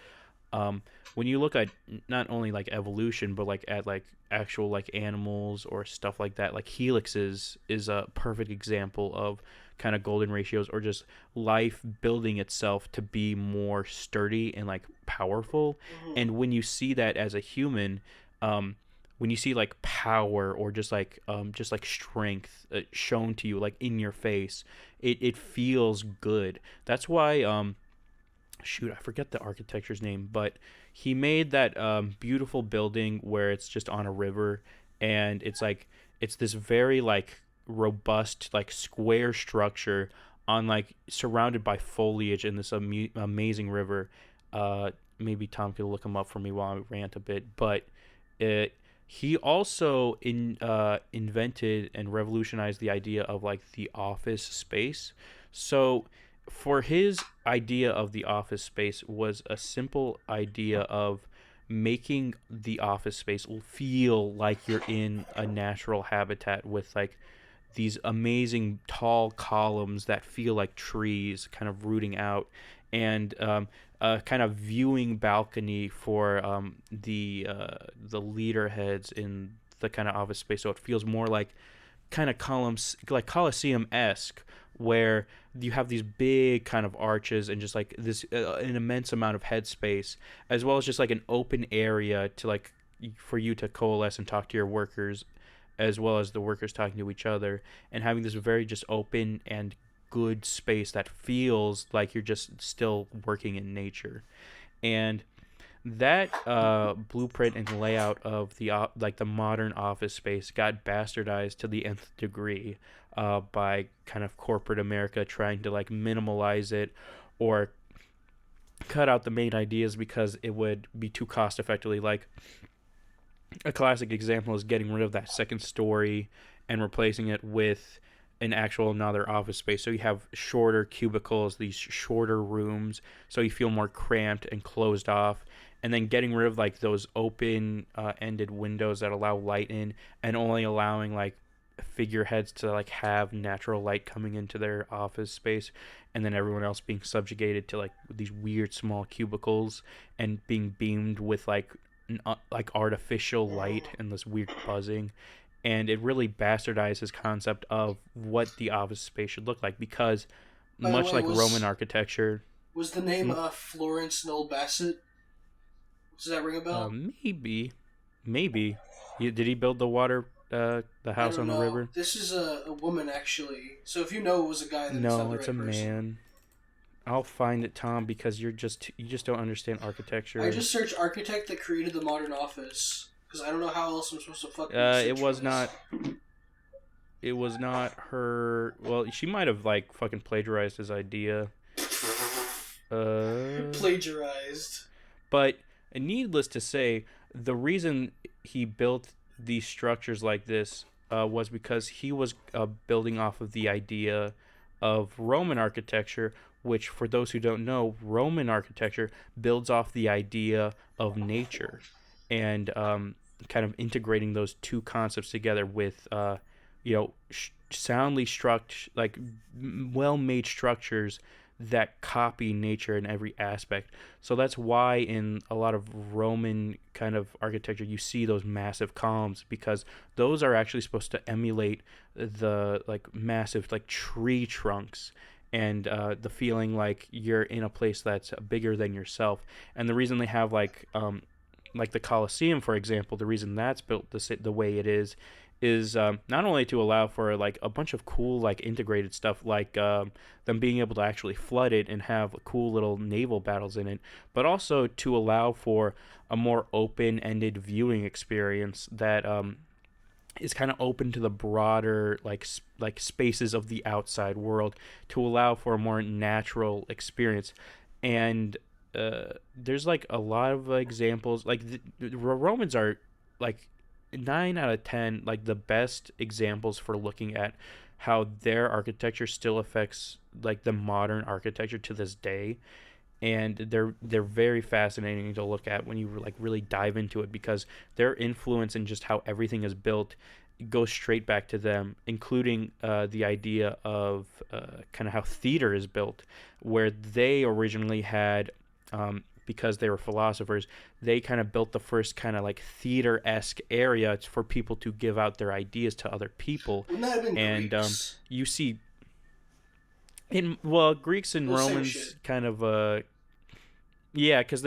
When you look at not only like evolution, but like at like actual like animals or stuff like that, like helixes is a perfect example of kind of golden ratios or just life building itself to be more sturdy and like powerful. Mhm. And when you see that as a human, when you see like power or just like strength shown to you like in your face, it feels good. That's why shoot, I forget the architecture's name, but he made that beautiful building where it's just on a river, and it's like it's this very like robust like square structure on like surrounded by foliage in this amazing river. Maybe Tom could look him up for me while I rant a bit, but it he also invented and revolutionized the idea of like the office space. So for his idea of the office space was a simple idea of making the office space feel like you're in a natural habitat with like these amazing tall columns that feel like trees kind of rooting out, and a kind of viewing balcony for the leader heads in the kind of office space, so it feels more like kind of columns, like Colosseum esque, where you have these big kind of arches and just like this an immense amount of headspace, as well as just like an open area to like for you to coalesce and talk to your workers, as well as the workers talking to each other, and having this very just open and good space that feels like you're just still working in nature. And that blueprint and layout of the like the modern office space got bastardized to the nth degree by kind of corporate America trying to like minimalize it or cut out the main ideas because it would be too cost effectively. Like a classic example is getting rid of that second story and replacing it with an actual another office space. So you have shorter cubicles, these shorter rooms, so you feel more cramped and closed off. And then getting rid of like those open ended windows that allow light in, and only allowing like figureheads to like have natural light coming into their office space, and then everyone else being subjugated to like these weird small cubicles and being beamed with like artificial light and this weird buzzing. And it really bastardized his concept of what the office space should look like, because By the much way, like Roman architecture. was the name mm, Florence Noel Bassett? Does that ring a bell? maybe did he build the I house don't on the know. river? This is a woman, actually. So if you know it was a guy, then it's not No, the it's a right person. man. I'll find it, Tom, because you just don't understand I architecture. just searched architect that created the modern office. Because I don't know how else I'm supposed to fucking research It for was this. not. It was not her. Well, she might have like fucking plagiarized his idea. Uh, Plagiarized. but needless to say, the reason he built these structures like this was because he was building off of the idea of Roman architecture, which, for those who don't know, Roman architecture builds off the idea of nature, and kind of integrating those two concepts together with, soundly like well-made structures that copy nature in every aspect. So that's why in a lot of Roman kind of architecture you see those massive columns, because those are actually supposed to emulate the like massive like tree trunks, and the feeling like you're in a place that's bigger than yourself. And the reason they have like the Colosseum, for example, the reason that's built the way it is not only to allow for like a bunch of cool like integrated stuff, like them being able to actually flood it and have cool little naval battles in it, but also to allow for a more open-ended viewing experience that is kind of open to the broader like spaces of the outside world, to allow for a more natural experience. And there's like a lot of examples. Like the Romans are like 9 out of 10 like the best examples for looking at how their architecture still affects like the modern architecture to this day. And they're very fascinating to look at when you like really dive into it, because their influence and just how everything is built goes straight back to them, including the idea of kind of how theater is built, where they originally had, because they were philosophers, they kind of built the first kind of like theater esque area for people to give out their ideas to other people. Wouldn't that have been And Greeks? you see, well, Greeks and Well, same shit. Romans kind of yeah, because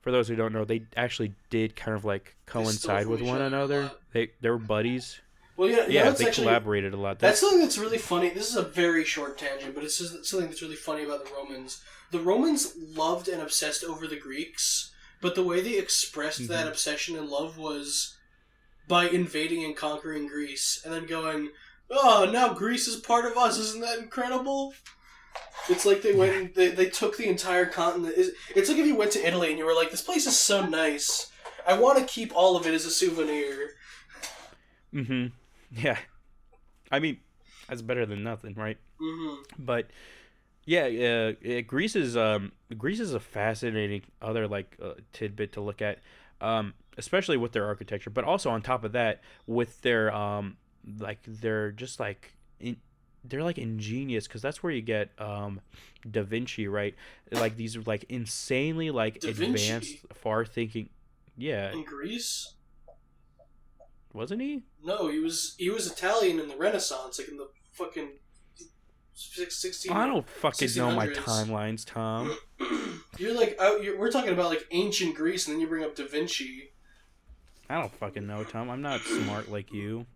for those who don't know, they actually did kind of like They stole coincide from with each one other a another. lot. They were buddies. Well, yeah, Yeah, it's they actually collaborated a lot. that's something that's really funny. This is a very short tangent, but it's just something that's really funny about the Romans. The Romans loved and obsessed over the Greeks, but the way they expressed that Mm-hmm. obsession and love was by invading and conquering Greece, and then going, "Oh, now Greece is part of us! Isn't that incredible?" It's like they went Yeah. and they took the entire continent. It's like if you went to Italy and you were like, "This place is so nice. I want to keep all of it as a souvenir." Mm-hmm. Yeah. I mean, that's better than nothing, right? Mm-hmm. But yeah, Greece is a fascinating other like tidbit to look at, especially with their architecture, but also on top of that with their like they're just like they're like ingenious, because that's where you get Da Vinci, right? Like these like insanely like Da advanced, Vinci far thinking. Yeah, in Greece. wasn't he? No, he was Italian in the Renaissance, like in the fucking 16 I don't fucking know my 1600s. timelines, Tom. You're like out. We're talking about like ancient Greece, and then you bring up Da Vinci. I don't fucking know, Tom. I'm not smart like you.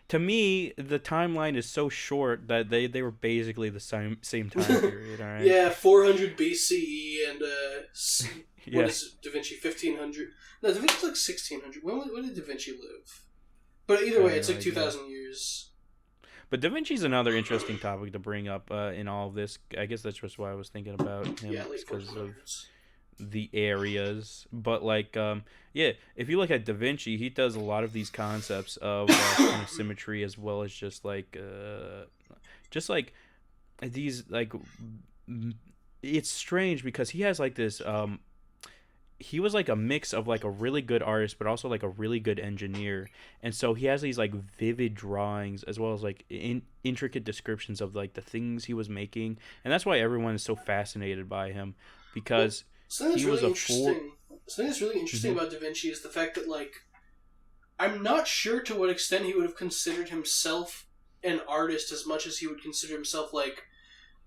To me, the timeline is so short that they were basically the same time period. All right. Yeah, 400 BCE and what Yeah. is it, Da Vinci 1500? No, Da Vinci's like 1600. When did Da Vinci live? But either I way, have it's no like idea. 2,000 years. But Da Vinci's another interesting topic to bring up in all of this. I guess that's just why I was thinking about Yeah, him, late because of 1400s. the areas. But like, yeah, if you look at Da Vinci, he does a lot of these concepts of kind of symmetry, as well as just like these like. It's strange because he has like this. He was like a mix of like a really good artist, but also like a really good engineer, and so he has these like vivid drawings, as well as like intricate descriptions of like the things he was making, and that's why everyone is so fascinated by him, Well, because something that's he was really a four. interesting. Something that's really interesting Mm-hmm. about Da Vinci is the fact that like I'm not sure to what extent he would have considered himself an artist as much as he would consider himself like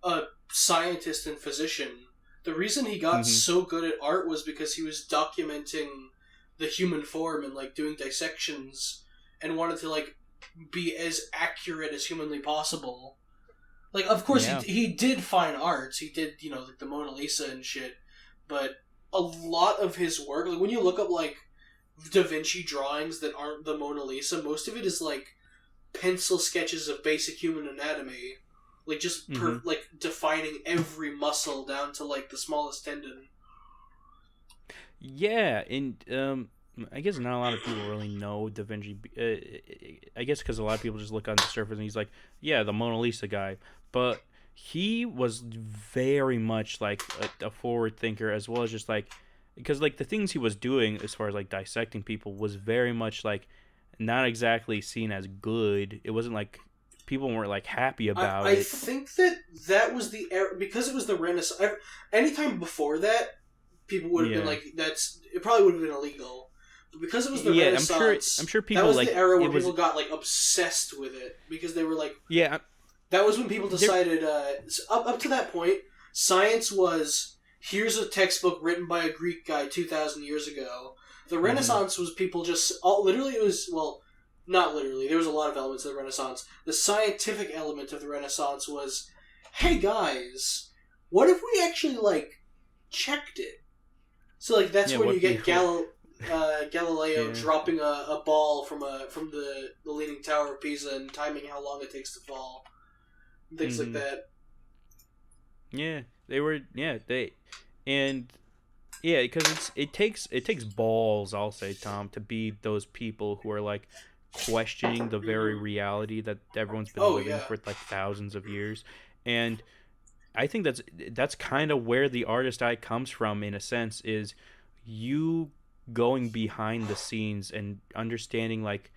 a scientist and physician. The reason he got Mm-hmm. so good at art was because he was documenting the human form and like doing dissections and wanted to like be as accurate as humanly possible. Like, of course, Yeah. he did fine arts. He did, like the Mona Lisa and shit. But a lot of his work, like when you look up like Da Vinci drawings that aren't the Mona Lisa, most of it is like pencil sketches of basic human anatomy, like just Mm-hmm. like defining every muscle down to like the smallest tendon. Yeah, and I guess not a lot of people really know Da Vinci. I guess because a lot of people just look on the surface and he's like, yeah, the Mona Lisa guy, but he was very much like a forward thinker, as well as just like, because like the things he was doing as far as like dissecting people was very much like not exactly seen as good. It wasn't like people weren't like happy I, about I it. think that was the era because it was the Renaissance. Anytime before that, people would have been Yeah, like, "That's it." Probably would have been illegal, but because it was the yeah. I'm Renaissance, sure that people was the like era it where people was. got like obsessed with it because they were like, Yeah, that was when people there. decided. Up to that point, science was here's a textbook written by a Greek guy 2,000 years ago. The Mm-hmm. Renaissance was people just literally it was well, not literally. There was a lot of elements of the Renaissance. The scientific element of the Renaissance was, hey guys, what if we actually like checked it? So like that's Yeah, when you what get people. Galileo Yeah. dropping a ball from the Leaning Tower of Pisa and timing how long it takes to fall. Things like Mm-hmm. that. Yeah, they were. Yeah, they, and yeah, because it takes balls. I'll say, Tom, to be those people who are like questioning the very Hmm. reality that everyone's been Oh living yeah. for like thousands of years, and I think that's kind of where the artist eye comes from, in a sense, is you going behind the scenes and understanding like,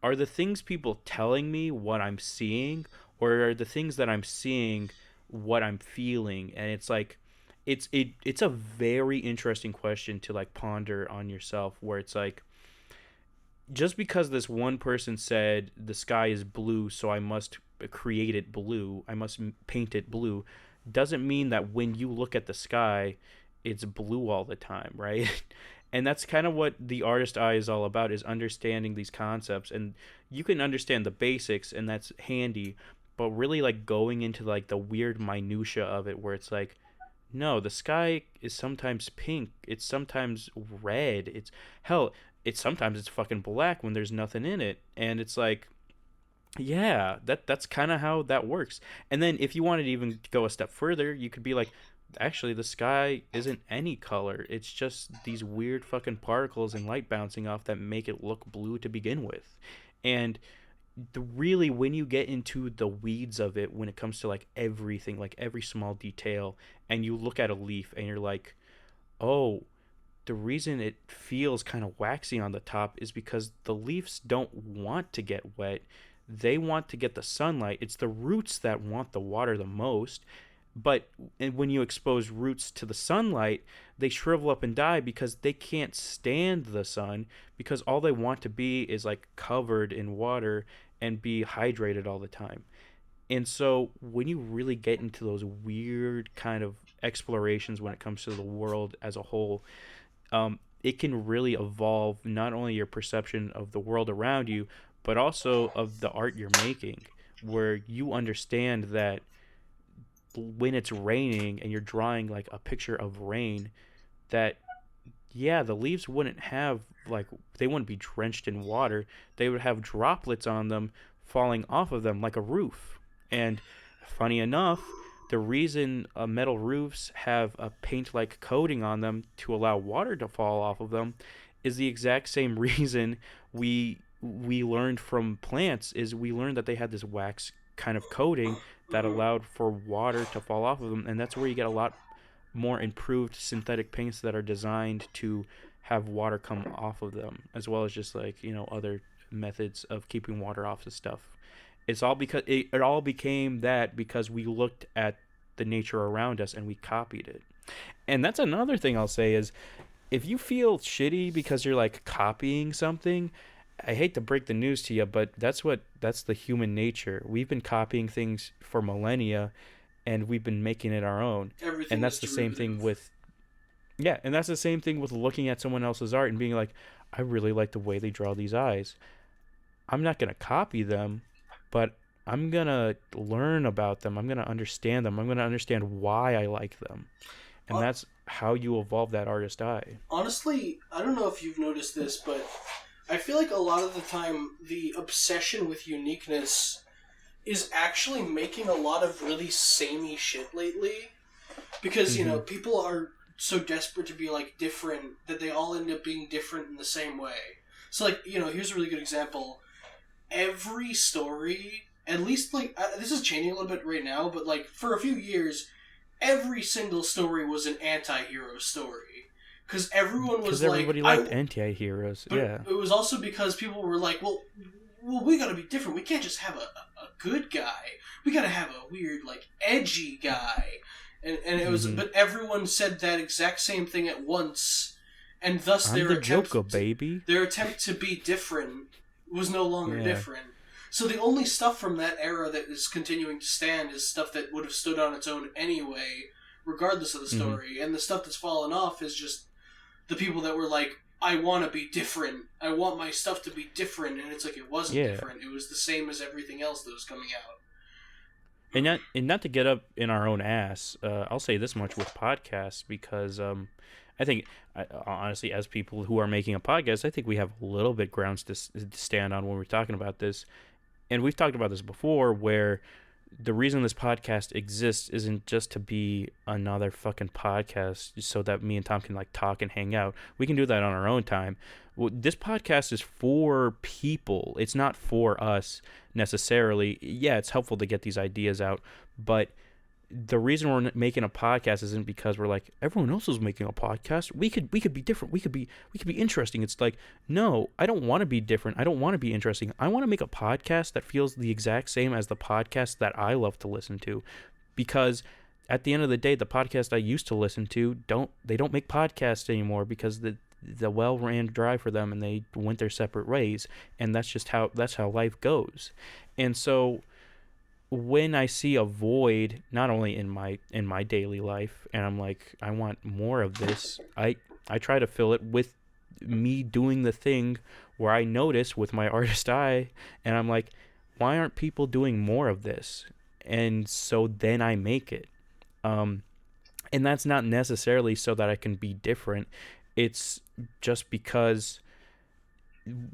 are the things people telling me what I'm seeing, or are the things that I'm seeing what I'm feeling? And it's like, it's a very interesting question to like ponder on yourself, where it's like, just because this one person said the sky is blue, so I must create it blue, I must paint it blue, doesn't mean that when you look at the sky, it's blue all the time, right? And that's kind of what the artist eye is all about, is understanding these concepts. And you can understand the basics, and that's handy, but really like going into like the weird minutia of it, where it's like, no, the sky is sometimes pink. It's sometimes red. It's hell. It's sometimes it's fucking black when there's nothing in it, and it's like, yeah, that's kind of how that works. And then if you wanted to even go a step further, you could be like, actually, the sky isn't any color. It's just these weird fucking particles and light bouncing off that make it look blue to begin with. And really, when you get into the weeds of it, when it comes to like everything, like every small detail, and you look at a leaf and you're like, oh, the reason it feels kind of waxy on the top is because the leaves don't want to get wet. They want to get the sunlight. It's the roots that want the water the most, But when you expose roots to the sunlight, they shrivel up and die because they can't stand the sun, because all they want to be is like covered in water and be hydrated all the time. And so when you really get into those weird kind of explorations when it comes to the world as a whole, it can really evolve not only your perception of the world around you, but also of the art you're making, where you understand that when it's raining and you're drawing like a picture of rain, that yeah, the leaves wouldn't have like, they wouldn't be drenched in water. They would have droplets on them falling off of them like a roof. And funny enough, the reason metal roofs have a paint like coating on them to allow water to fall off of them is the exact same reason we learned from plants, is we learned that they had this wax kind of coating that Mhm. allowed for water to fall off of them, and that's where you get a lot more improved synthetic paints that are designed to have water come off of them, as well as just like, other methods of keeping water off the stuff. It's all because it all became that because we looked at the nature around us and we copied it. And that's another thing I'll say is, if you feel shitty because you're like copying something, I hate to break the news to you, but that's the human nature. We've been copying things for millennia, and we've been making it our own. And Everything that's is the same thing derivative. with yeah, and that's the same thing with looking at someone else's art and being like, I really like the way they draw these eyes. I'm not going to copy them, but I'm going to learn about them. I'm going to understand them. I'm going to understand why I like them. And Hon- that's how you evolve that artist eye. Honestly, I don't know if you've noticed this, but I feel like a lot of the time the obsession with uniqueness is actually making a lot of really samey shit lately. Because, Mhm. people are so desperate to be, like, different that they all end up being different in the same way. So, like, here's a really good example. Every story, at least, like, this is changing a little bit right now, but, like, for a few years, every single story was an anti-hero story. Because everyone Cuz was like, everybody liked anti-heroes. but Yeah. it was also because people were like, well, we gotta be different. We can't just have a good guy. We gotta have a weird, like, edgy guy. And it was, Mhm. but everyone said that exact same thing at once, and thus I'm the Joker, baby. their attempt to be different was no longer Yeah. different. So the only stuff from that era that is continuing to stand is stuff that would have stood on its own anyway, regardless of the Mhm. story. And the stuff that's fallen off is just the people that were like, I want to be different. I want my stuff to be different. And it's like, it wasn't Yeah. different. It was the same as everything else that was coming out. And not to get up in our own ass, I'll say this much with podcasts, because I think honestly, as people who are making a podcast, I think we have a little bit grounds to stand on when we're talking about this. And we've talked about this before, where the reason this podcast exists isn't just to be another fucking podcast so that me and Tom can like talk and hang out. We can do that on our own time. Well, this podcast is for people. It's not for us necessarily. Yeah, it's helpful to get these ideas out, but the reason we're making a podcast isn't because we're like everyone else is making a podcast. We could be different. We could be interesting. It's like, no, I don't want to be different. I don't want to be interesting. I want to make a podcast that feels the exact same as the podcast that I love to listen to, because at the end of the day, the podcast I used to listen to don't make podcasts anymore, because the well ran dry for them and they went their separate ways, and that's how life goes. And so when I see a void, not only in my daily life, and I'm like, I want more of this, I try to fill it with me doing the thing where I notice with my artist eye, and I'm like, why aren't people doing more of this? And so then I make it. Um, and that's not necessarily so that I can be different. It's just because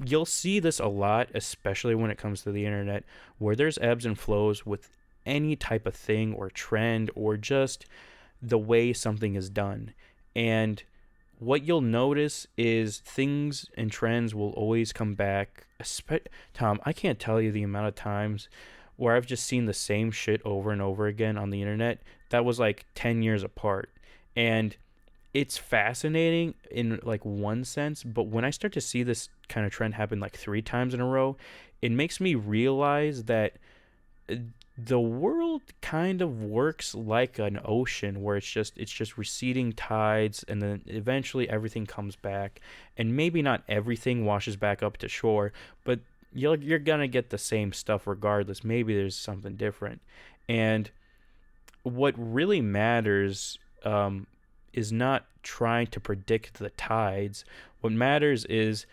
you'll see this a lot, especially when it comes to the internet, where there's ebbs and flows with any type of thing or trend or just the way something is done. And what you'll notice is things and trends will always come back. Tom, I can't tell you the amount of times where I've just seen the same shit over and over again on the internet that was like 10 years apart. And it's fascinating in like one sense, but when I start to see this kind of trend happen like three times in a row, it makes me realize that the world kind of works like an ocean where it's just receding tides, and then eventually everything comes back, and maybe not everything washes back up to shore, but you're gonna get the same stuff regardless. Maybe there's something different. And what really matters, is not trying to predict the tides. What matters is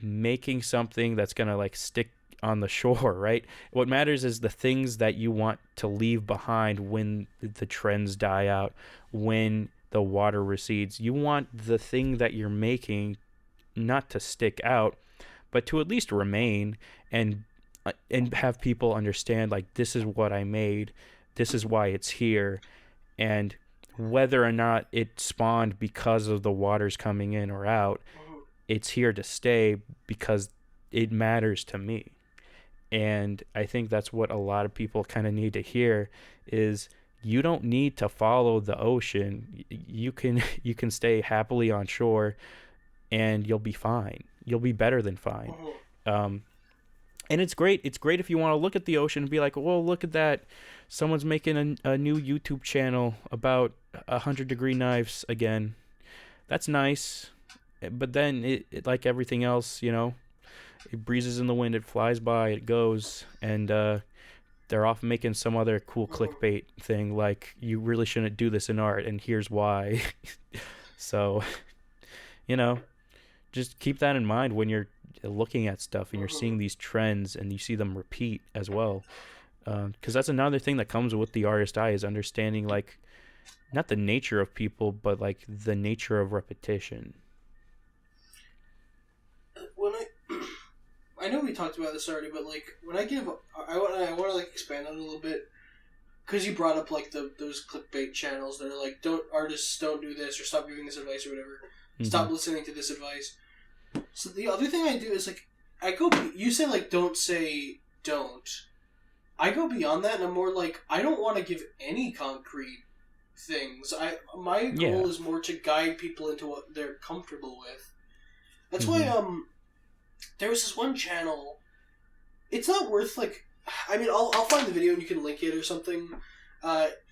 making something that's gonna like stick on the shore, right? What matters is the things that you want to leave behind when the trends die out, when the water recedes. You want the thing that you're making not to stick out, but to at least remain, and have people understand like this is what I made, this is why it's here, and whether or not it spawned because of the waters coming in or out, Mhm. it's here to stay because it matters to me. And I think that's what a lot of people kind of need to hear is you don't need to follow the ocean. You can you can stay happily on shore, and you'll be fine. You'll be better than fine. Mhm. Um, and it's great. It's great if you want to look at the ocean and be like, "Whoa, look at that! Someone's making a new YouTube channel about 100-degree knives again." That's nice, but then like everything else, it breezes in the wind, it flies by, it goes, and they're off making some other cool Mhm. clickbait thing like you really shouldn't do this in art, and here's why. So, you know, just keep that in mind when you're looking at stuff and you're Mhm. seeing these trends and you see them repeat as well. Because that's another thing that comes with the artist eye is understanding like not the nature of people, but like the nature of repetition. When I know we talked about this already, but like when I give, I want to like expand on it a little bit because you brought up like those clickbait channels that are like don't artists don't do this or stop giving this advice or whatever, Mm-hmm. stop listening to this advice. So the other thing I do is like I go. You say like don't say don't. I go beyond that, and I'm more like I don't want to give any concrete things. My Yeah. goal is more to guide people into what they're comfortable with. That's why Mm-hmm. there was this one channel. It's not worth like. I mean, I'll find the video and you can link it or something.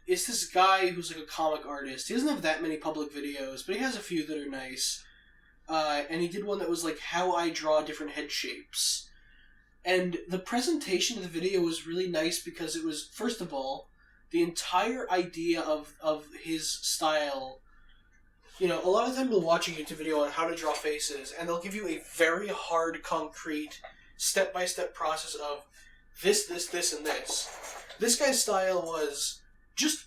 It's this guy who's like a comic artist. He doesn't have that many public videos, but he has a few that are nice. And he did one that was like how I draw different head shapes. And the presentation of the video was really nice because it was, first of all, the entire idea of his style. A lot of time you'll watch a YouTube video on how to draw faces, and they'll give you a very hard, concrete, step by step process of this, and this. This guy's style was just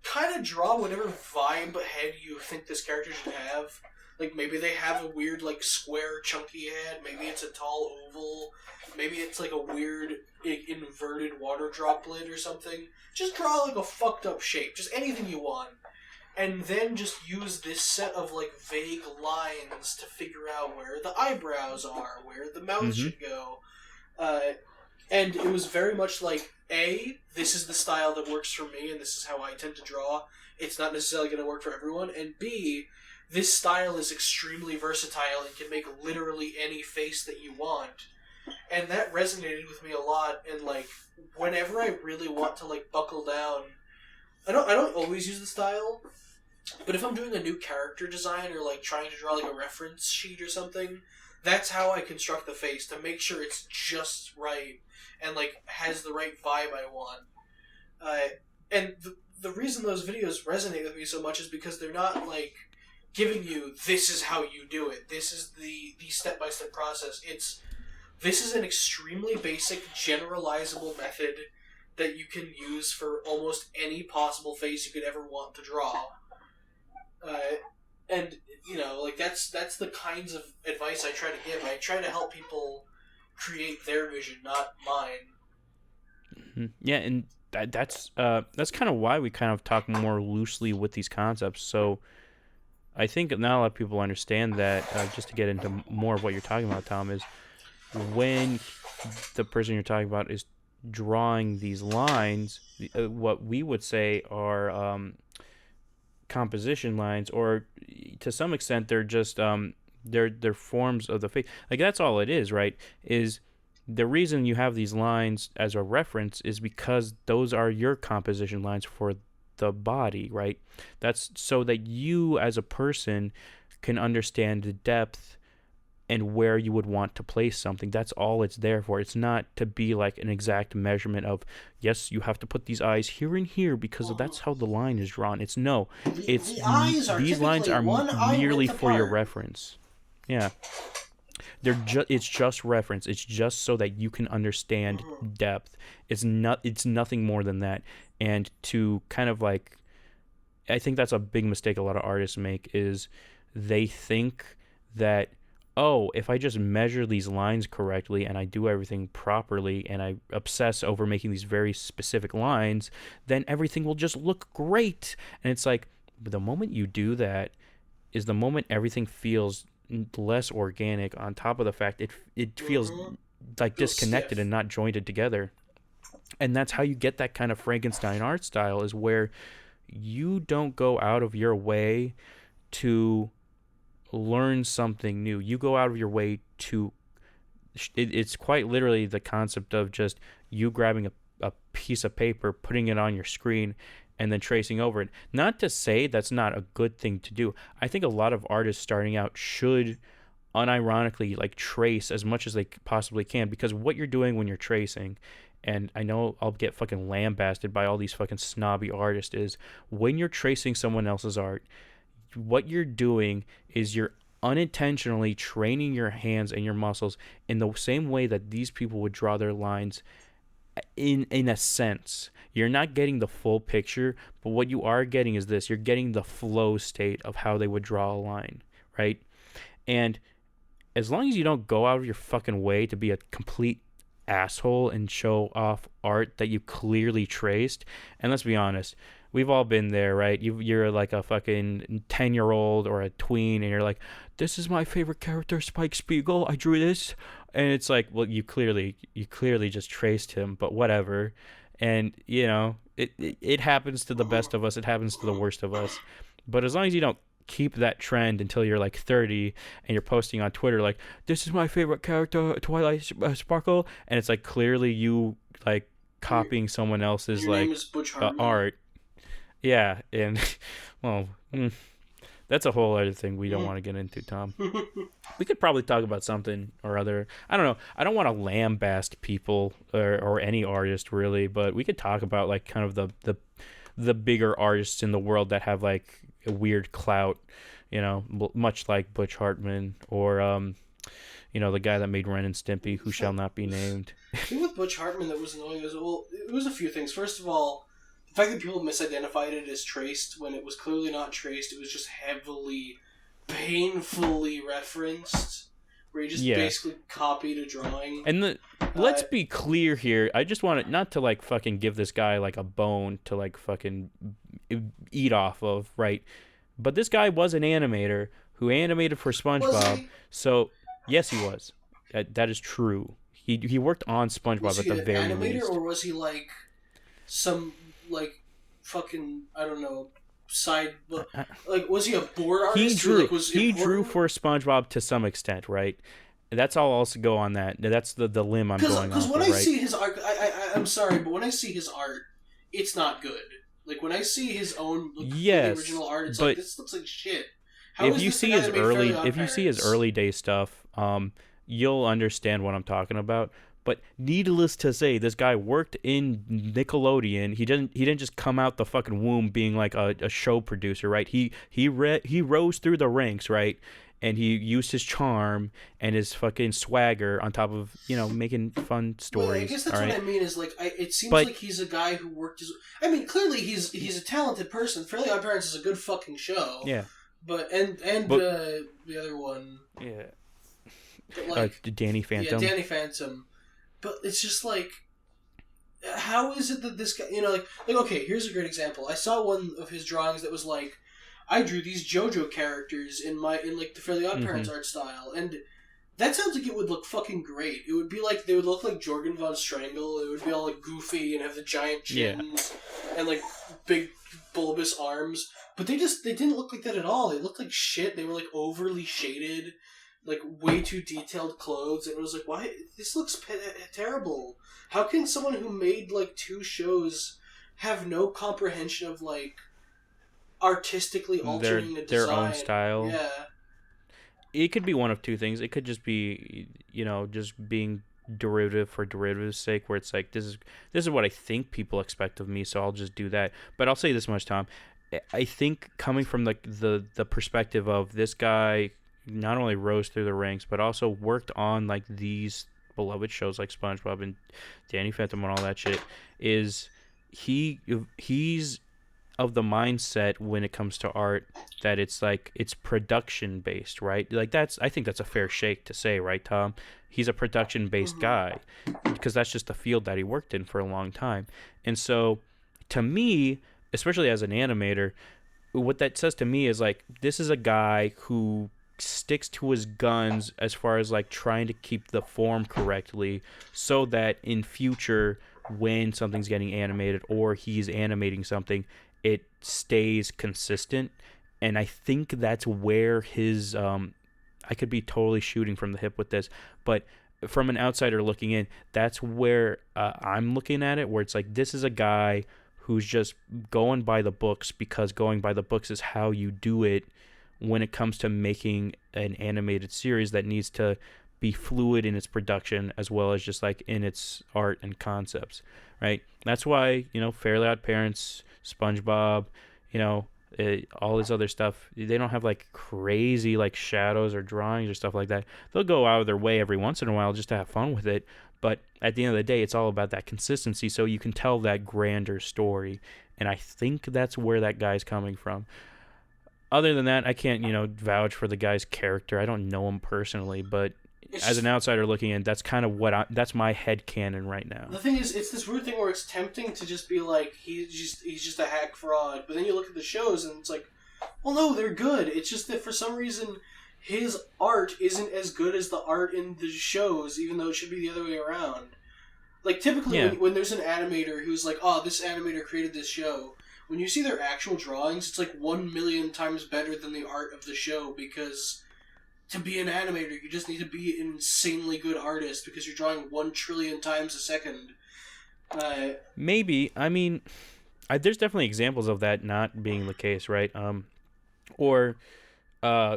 kind of draw whatever vibe head you think this character should have. Like maybe they have a weird like square chunky head, maybe it's a tall oval, maybe it's like a weird inverted water droplet or something. Just draw like a fucked up shape, just anything you want. And then just use this set of like vague lines to figure out where the eyebrows are, where the mouth Mm-hmm. should go. Uh, and it was very much like this is the style that works for me and this is how I tend to draw. It's not necessarily going to work for everyone. And B, this style is extremely versatile and can make literally any face that you want. And that resonated with me a lot. And like whenever I really want to like buckle down, I don't always use the style, but if I'm doing a new character design or like trying to draw like a reference sheet or something, that's how I construct the face to make sure it's just right and like has the right vibe I want. Uh, and the reason those videos resonate with me so much is because they're not like giving you this is how you do it. This is the step by step process. This is an extremely basic generalizable method that you can use for almost any possible face you could ever want to draw. Uh, and like that's the kinds of advice I try to give. I try to help people create their vision, not mine. Mm-hmm. Yeah, and that's kind of why we kind of talk more loosely with these concepts. So I think not a lot of people understand that. Just to get into more of what you're talking about, Tom, is when the person you're talking about is drawing these lines, what we would say are composition lines, or to some extent they're just they're forms of the face. Like that's all it is, right? Is the reason you have these lines as a reference is because those are your composition lines for the body, right? That's so that you as a person can understand the depth and where you would want to place something. That's all it's there for. It's not to be like an exact measurement of, yes, you have to put these eyes here and here because that's how the line is drawn. It's no. The eyes are These lines typically are one eye merely width for your apart. reference. Yeah. It's just reference. It's just so that you can understand depth. It's nothing more than that. And to kind of like, I think that's a big mistake a lot of artists make is they think that, oh, if I just measure these lines correctly and I do everything properly and I obsess over making these very specific lines, then everything will just look great. And it's like, the moment you do that is the moment everything feels less organic, on top of the fact it feels like disconnected stiff. and not jointed together. And that's how you get that kind of Frankenstein art style, is where you don't go out of your way to learn something new. You go out of your way to it's quite literally the concept of just you grabbing a piece of paper, putting it on your screen, and then tracing over it. Not to say that's not a good thing to do. I think a lot of artists starting out should unironically like trace as much as they possibly can, because what you're doing when you're tracing, and I know I'll get fucking lambasted by all these fucking snobby artists, is when you're tracing someone else's art, what you're doing is you're unintentionally training your hands and your muscles in the same way that these people would draw their lines. In a sense, you're not getting the full picture, but what you are getting is this: you're getting the flow state of how they would draw a line, right? And as long as you don't go out of your fucking way to be a complete asshole and show off art that you clearly traced, and let's be honest, we've all been there, right? You're like a fucking 10-year-old or a tween, and you're like, this is my favorite character, Spike Spiegel. I drew this. And it's like, well, you clearly just traced him, but whatever. And, you know, it happens to the best of us. It happens to the worst of us. But as long as you don't keep that trend until you're like 30 and you're posting on Twitter like, this is my favorite character, Twilight Sparkle, and it's like clearly you like copying someone else's Your like name is Butch Hartman. art. Yeah, and well, that's a whole other thing we don't want to get into, Tom. We could probably talk about something or other. I don't know. I don't want to lambaste people or any artist really, but we could talk about like kind of the bigger artists in the world that have like a weird clout, you know, much like Butch Hartman or you know, the guy that made Ren and Stimpy, who shall not be named. The thing with Butch Hartman that was annoying is, well, it was a few things. First of all, the fact that people misidentified it as traced when it was clearly not traced, it was just heavily, painfully referenced, where he just basically copied a drawing. And let's be clear here. I just want to, not to like fucking give this guy like a bone to like fucking eat off of, right? But this guy was an animator who animated for SpongeBob. So yes, he was. That is true. He worked on SpongeBob at the very least. Was he an animator, or was he like some like fucking, I don't know, side, like was he a board artist? He drew for SpongeBob to some extent, right? That's all I'll also go on that. That's the limb I'm going on. Because when I see his art, I'm sorry, but when I see his art, it's not good. Like when I see his own original art, it's like, this looks like shit. If you see his early day stuff, you'll understand what I'm talking about. But needless to say, this guy worked in Nickelodeon. He didn't just come out the fucking womb being like a show producer, right? He rose through the ranks, right? And he used his charm and his fucking swagger on top of, you know, making fun stories. Well, I guess that's what I mean is like, it seems like he's a guy who worked his. I mean, clearly he's a talented person. Fairly Odd Parents is a good fucking show. Yeah. But the other one. Yeah. Like Danny Phantom. Yeah, Danny Phantom. But it's just like, how is it that this guy, you know, like okay, here's a great example. I saw one of his drawings that was like, I drew these JoJo characters in like the Fairly Odd Parents art style, and that sounds like it would look fucking great. It would be like, they would look like Jorgen von Strangle. It would be all like goofy and have the giant chins and like big bulbous arms. But they didn't look like that at all. They looked like shit. They were like overly shaded. like way too detailed clothes, and it was like, why this looks terrible? How can someone who made like two shows have no comprehension of like artistically altering the their own design? style. Yeah. It could be one of two things. It could just be, just being derivative for derivative's sake, where it's like this is what I think people expect of me, so I'll just do that. But I'll say this much, Tom. I think coming from the perspective of this guy not only rose through the ranks but also worked on like these beloved shows like SpongeBob and Danny Phantom and all that shit, is he he's of the mindset when it comes to art that it's like it's production based, right? Like I think that's a fair shake to say, right, Tom? He's a production based Mm-hmm. guy because that's just the field that he worked in for a long time. And so to me, especially as an animator, what that says to me is like this is a guy who sticks to his guns as far as like trying to keep the form correctly so that in future when something's getting animated or he's animating something, it stays consistent. And I think that's where his I could be totally shooting from the hip with this, but from an outsider looking in, that's where I'm looking at it, where it's like this is a guy who's just going by the books because going by the books is how you do it when it comes to making an animated series that needs to be fluid in its production as well as just like in its art and concepts, right? That's why, Fairly Odd Parents, SpongeBob, you know, all this other stuff, they don't have like crazy like shadows or drawings or stuff like that. They'll go out of their way every once in a while just to have fun with it, but at the end of the day, it's all about that consistency so you can tell that grander story. And I think that's where that guy's coming from. Other than that, I can't, vouch for the guy's character. I don't know him personally, but It's as just an outsider looking in, that's kind of that's my head canon right now. the thing is, it's this weird thing where it's tempting to just be like he's just a hack fraud, but then you look at the shows and it's like, well, no, they're good. It's just that for some reason his art isn't as good as the art in the shows, even though it should be the other way around. Like typically Yeah, when there's an animator who's like, oh, this animator created this show. When you see their actual drawings, it's like 1 million times better than the art of the show because to be an animator, you just need to be an insanely good artist because you're drawing 1 trillion times a second. Uh, maybe. I mean, there's definitely examples of that not being the case, right? Or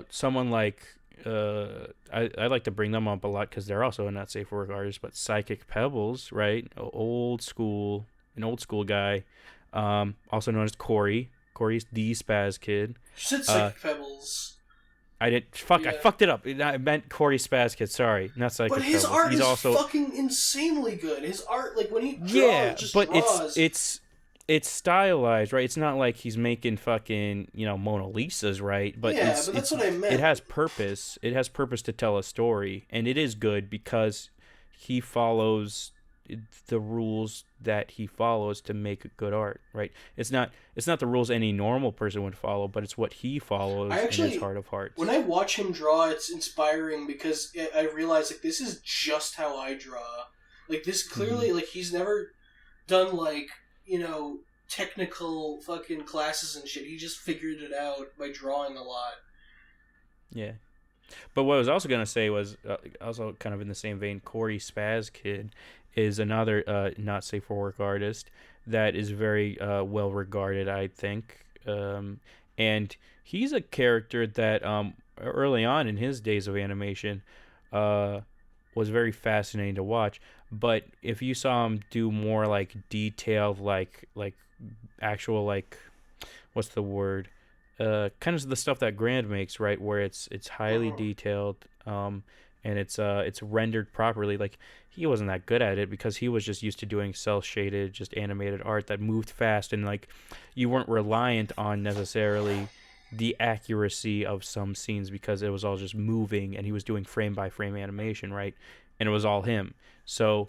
someone like I like to bring them up a lot because they're also a not safe for work artist, but Psychic Pebbles, right? An old school guy, also known as Corey. Corey's the Spaz Kid. you said Uh, Psychic Pebbles. I did fuck. I Yeah. fucked it up. I meant Corey Spaz Kid. Sorry, not But Psychic his Pebbles. art He's is also fucking insanely good. His art, like when he yeah, draws, just but draws. it's stylized, right? It's not like he's making fucking Mona Lisas, right? But Yeah, but that's what I meant. it has purpose. It has purpose to tell a story, and it is good because he follows the rules that he follows to make good art, right? It's not the rules any normal person would follow, but it's what he follows I in actually, his heart of hearts. when I watch him draw, it's inspiring because I realize like this is just how I draw. Like this clearly, Mhm. like he's never done like technical fucking classes and shit. He just figured it out by drawing a lot. Yeah. But what I was also gonna say was also kind of in the same vein. Corey Spaz Kid is another not safe for work artist that is very well regarded, I think, and he's a character that early on in his days of animation uh, was very fascinating to watch. But if you saw him do more like detailed, like actual like what's the word? Kind of the stuff that Grand makes, right? Where it's highly Uh-huh. detailed, and it's rendered properly. Like he wasn't that good at it because he was just used to doing cell shaded, just animated art that moved fast, and like you weren't reliant on necessarily the accuracy of some scenes because it was all just moving, and he was doing frame by frame animation, right? And it was all him. So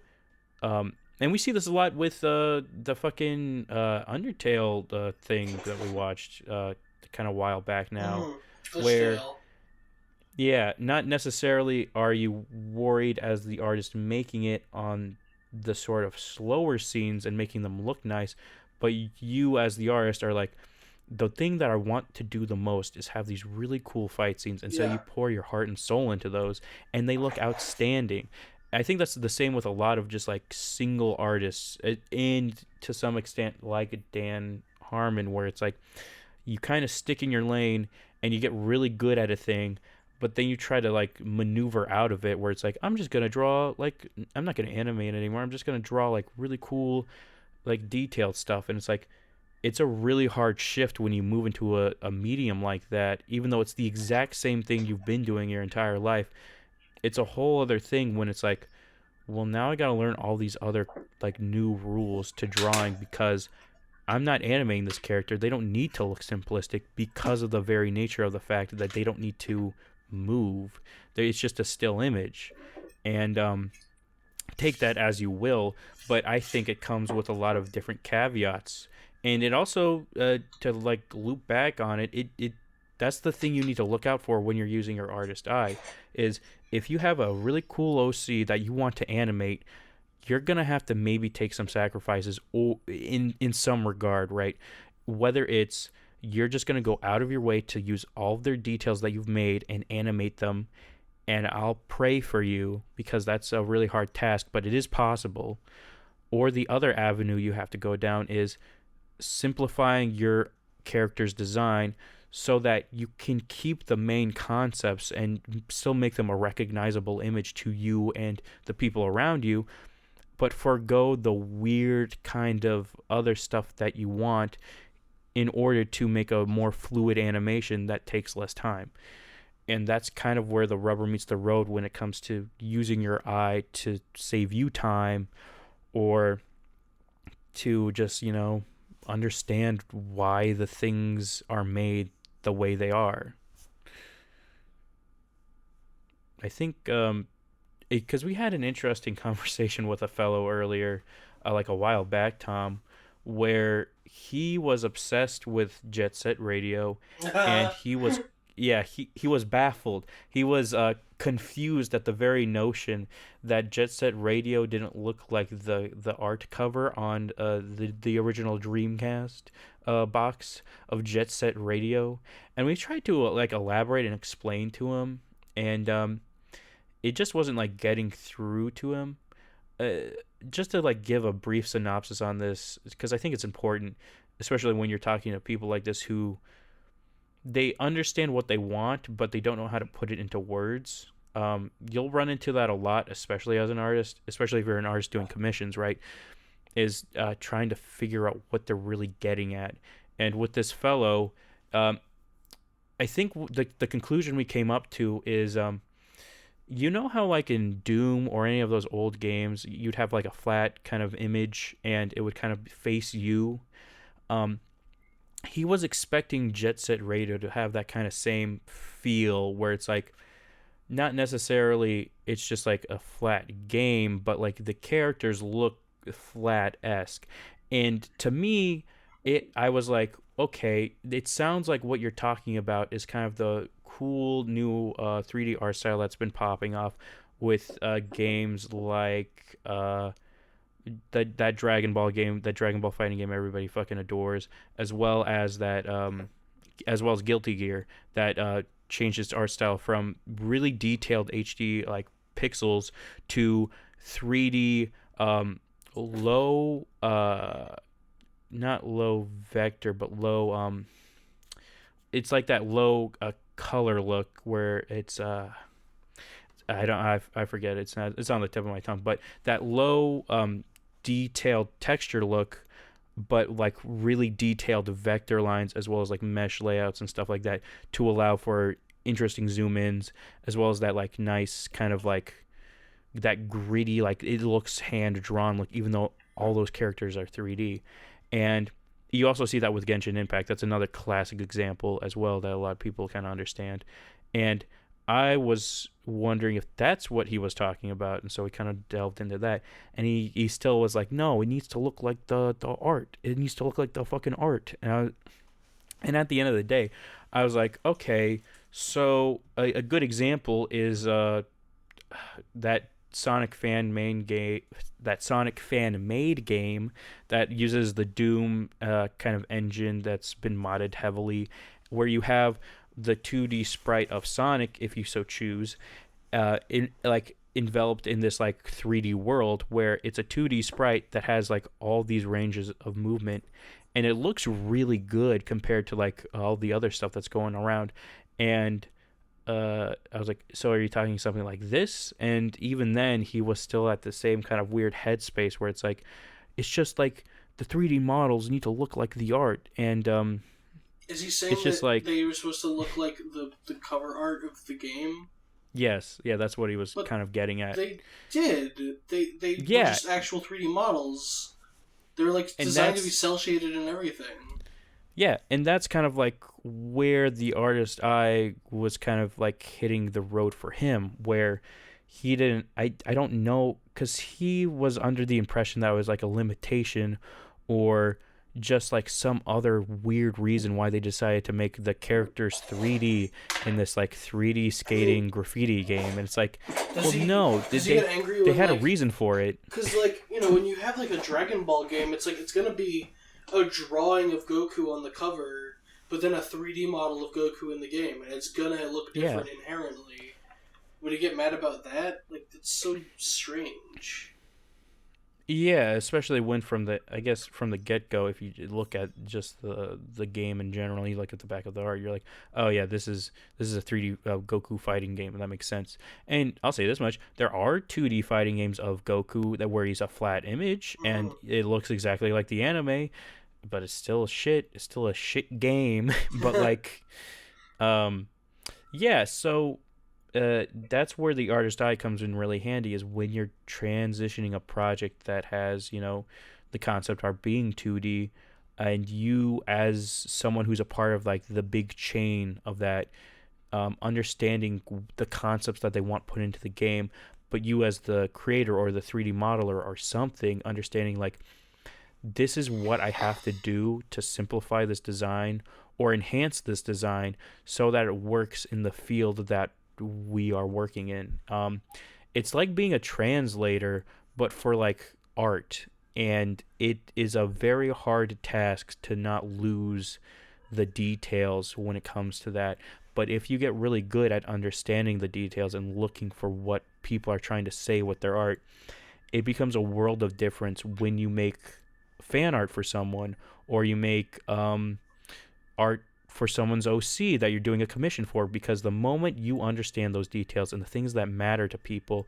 and we see this a lot with the fucking Undertale thing that we watched kind of a while back now, Mm. Glitch where Tail. yeah, not necessarily are you worried as the artist making it on the sort of slower scenes and making them look nice, but you as the artist are like, the thing that I want to do the most is have these really cool fight scenes, and so Yeah. you pour your heart and soul into those, and they look outstanding. I think that's the same with a lot of just like single artists, and to some extent like Dan Harmon, where it's like you kind of stick in your lane and you get really good at a thing, but then you try to like maneuver out of it, where it's like I'm just gonna draw, like I'm not gonna animate anymore, I'm just gonna draw like really cool like detailed stuff. And it's like it's a really hard shift when you move into a medium like that, even though it's the exact same thing you've been doing your entire life. It's a whole other thing when it's like, well, now I gotta learn all these other like new rules to drawing, because I'm not animating this character. They don't need to look simplistic because of the very nature of the fact that they don't need to move. It's just a still image. And take that as you will, but I think it comes with a lot of different caveats. And it also, to like loop back on it, it that's the thing you need to look out for when you're using your artist eye, is if you have a really cool OC that you want to animate, you're gonna have to maybe take some sacrifices in some regard, right? Whether it's you're just gonna go out of your way to use all of their details that you've made and animate them, and I'll pray for you because that's a really hard task, but it is possible. Or the other avenue you have to go down is simplifying your character's design so that you can keep the main concepts and still make them a recognizable image to you and the people around you, but forego the weird kind of other stuff that you want in order to make a more fluid animation that takes less time. And that's kind of where the rubber meets the road when it comes to using your eye to save you time, or to just, understand why the things are made the way they are. I think because we had an interesting conversation with a fellow earlier, like a while back, Tom, where he was obsessed with Jet Set Radio, and he was, yeah, he was baffled. He was confused at the very notion that Jet Set Radio didn't look like the art cover on the original Dreamcast box of Jet Set Radio, and we tried to like elaborate and explain to him, and it just wasn't like getting through to him. Uh, just to like give a brief synopsis on this, because I think it's important, especially when you're talking to people like this who they understand what they want, but they don't know how to put it into words. You'll run into that a lot, especially as an artist, especially if you're an artist doing commissions, right? Is trying to figure out what they're really getting at. And with this fellow, um, I think the conclusion we came up to is you know how like in Doom or any of those old games you'd have like a flat kind of image and it would kind of face you. um he was expecting Jet Set Radio to have that kind of same feel, where it's like not necessarily it's just like a flat game, but like the characters look flat esque. And to me, it I was like, okay, it sounds like what you're talking about is kind of the cool new 3D art style that's been popping off with games like that Dragon Ball game, that Dragon Ball fighting game everybody fucking adores, as well as that as well as Guilty Gear, that changed its art style from really detailed HD like pixels to 3D low not low vector but low it's like that low color look where it's I forget, it's not, it's on the tip of my tongue, but that low detailed texture look, but like really detailed vector lines as well as like mesh layouts and stuff like that to allow for interesting zoom ins, as well as that like nice kind of like that gritty, like it looks hand drawn look, even though all those characters are 3D. And you also see that with Genshin Impact. That's another classic example as well that a lot of people kind of understand. And I was wondering if that's what he was talking about, and so we kind of delved into that. And he still was like, no, it needs to look like the art. It needs to look like the fucking art. And at the end of the day, I was like, okay, so a good example is that Sonic fan main game, that Sonic fan made game that uses the Doom kind of engine that's been modded heavily, where you have the 2D sprite of Sonic, if you so choose, in like enveloped in this like 3D world where it's a 2D sprite that has like all these ranges of movement, and it looks really good compared to like all the other stuff that's going around. And I was like, so are you talking something like this? And even then, he was still at the same kind of weird headspace where it's like, it's just like the 3D models need to look like the art, and Is he saying it's just that like, they were supposed to look like the cover art of the game? yes, yeah, that's what he was But kind of getting at. they did. They were Yeah, just actual 3D models. They were like and designed to be that's cell shaded and everything. yeah, and that's kind of like where the artist eye was kind of like hitting the road for him, where he didn't. I don't know, because he was under the impression that it was like a limitation, or just like some other weird reason why they decided to make the characters 3D in this like 3D I mean, skating graffiti game, and it's like, does well, he no, does he get angry they when had a like reason for it. because like when you have like a Dragon Ball game, it's like it's gonna be a drawing of Goku on the cover, but then a 3D model of Goku in the game, and it's gonna look Yeah. different inherently. Would you get mad about that? Like that's so strange. Yeah, especially when from the, I guess from the get go, if you look at just the game in general, you look at the back of the art, you're like, oh yeah, this is a 3D Goku fighting game, and that makes sense. And I'll say this much: there are 2D fighting games of Goku that where he's a flat image and it looks exactly like the anime, but it's still shit. It's still a shit game. But like, um, yeah, so that's where the artist eye comes in really handy, is when you're transitioning a project that has, the concept art being 2D, and you as someone who's a part of like the big chain of that, understanding the concepts that they want put into the game, but you as the creator or the 3D modeler or something, understanding like, this is what I have to do to simplify this design or enhance this design so that it works in the field that we are working in. It's like being a translator, but for like art, and it is a very hard task to not lose the details when it comes to that. But if you get really good at understanding the details and looking for what people are trying to say with their art, it becomes a world of difference when you make fan art for someone, or you make art for someone's OC that you're doing a commission for, because the moment you understand those details and the things that matter to people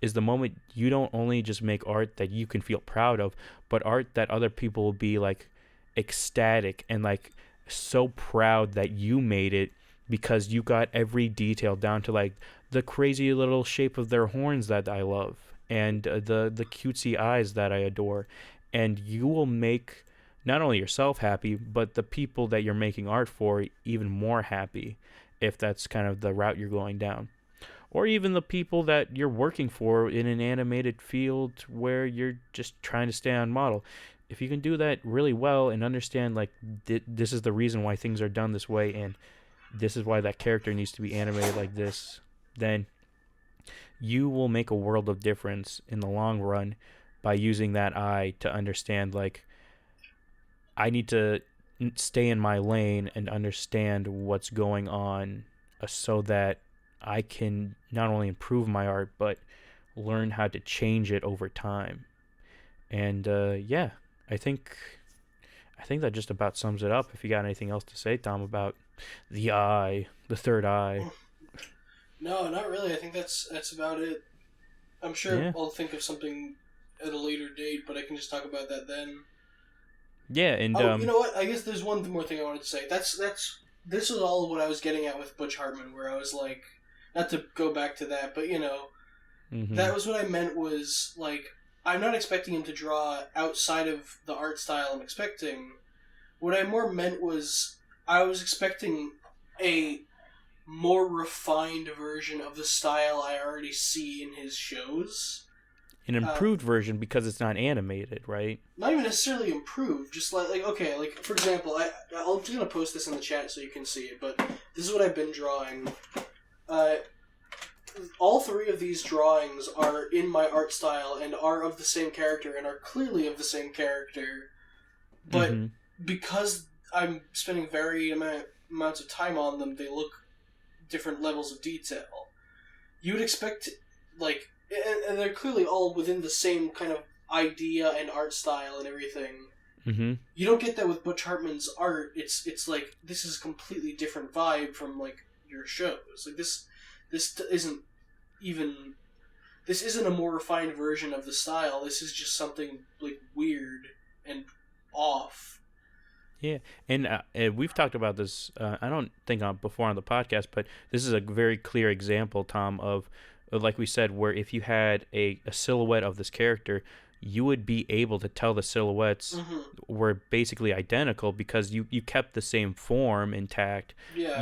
is the moment you don't only just make art that you can feel proud of, but art that other people will be like ecstatic and like so proud that you made it, because you got every detail down to like the crazy little shape of their horns that I love, and the cutesy eyes that I adore. And you will make not only yourself happy, but the people that you're making art for even more happy, if that's kind of the route you're going down. Or even the people that you're working for in an animated field where you're just trying to stay on model. If you can do that really well and understand like this is the reason why things are done this way, and this is why that character needs to be animated like this, then you will make a world of difference in the long run by using that eye to understand like, I need to stay in my lane and understand what's going on, so that I can not only improve my art but learn how to change it over time. And yeah, I think that just about sums it up. If you got anything else to say, Tom, about the eye, the third eye. No, not really. I think that's about it. I'm sure Yeah. I'll think of something at a later date, but I can just talk about that then. Yeah, and Oh, you know what? I guess there's one more thing I wanted to say. This is all what I was getting at with Butch Hartman, where I was like, not to go back to that, but that was what I meant was like, I'm not expecting him to draw outside of the art style I'm expecting. What I more meant was I was expecting a more refined version of the style I already see in his shows. an improved version, because it's not animated, right? Not even necessarily improved, just like okay, like for example, I'm just gonna post this in the chat so you can see it, but this is what I've been drawing. all three of these drawings are in my art style and are of the same character and are clearly of the same character, but Mm-hmm. because I'm spending amounts of time on them, they look different levels of detail. You would expect, like, and they're clearly all within the same kind of idea and art style and everything. Mm-hmm. You don't get that with Butch Hartman's art. It's like, this is a completely different vibe from, like, your shows. Like, this isn't even... This isn't a more refined version of the style. This is just something, like, weird and off. Yeah, and we've talked about this. I don't think before on the podcast, but this is a very clear example, Tom, of like we said, where if you had a silhouette of this character, you would be able to tell the silhouettes Mm-hmm. were basically identical because you kept the same form intact. Yeah.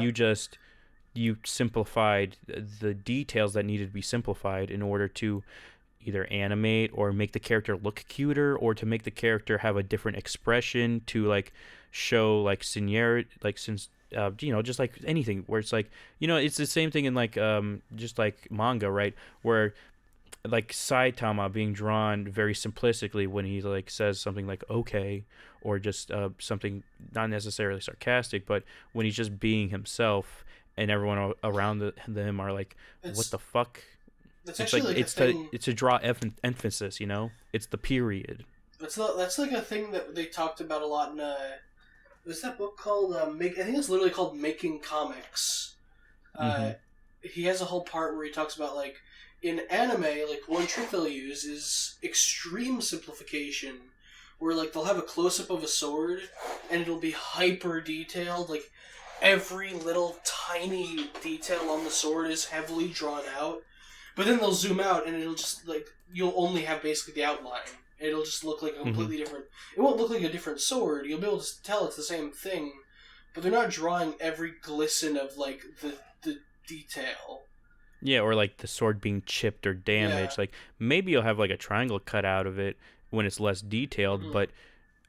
You simplified the details that needed to be simplified in order to either animate or make the character look cuter or to make the character have a different expression to like show like seniority, like since just like anything where it's like it's the same thing in like just like manga, right, where like Saitama being drawn very simplistically when he like says something like okay, or just something not necessarily sarcastic, but when he's just being himself and everyone around them are like, what It's the fuck. that's It's actually like like a thing. it's to draw emphasis, It's the period. That's like a thing that they talked about a lot in what's that book called? I think it's literally called Making Comics. Mm-hmm. He has a whole part where he talks about, like, in anime, like, one trick they'll use is extreme simplification, where, like, they'll have a close-up of a sword, and it'll be hyper detailed, like, every little tiny detail on the sword is heavily drawn out, but then they'll zoom out, and it'll just, like, you'll only have basically the outline. It'll just look like a completely different... It won't look like a different sword. You'll be able to tell it's the same thing, but they're not drawing every glisten of, like, the detail. Yeah, or like the sword being chipped or damaged. Yeah. Like maybe you'll have like a triangle cut out of it when it's less detailed, Mm-hmm. but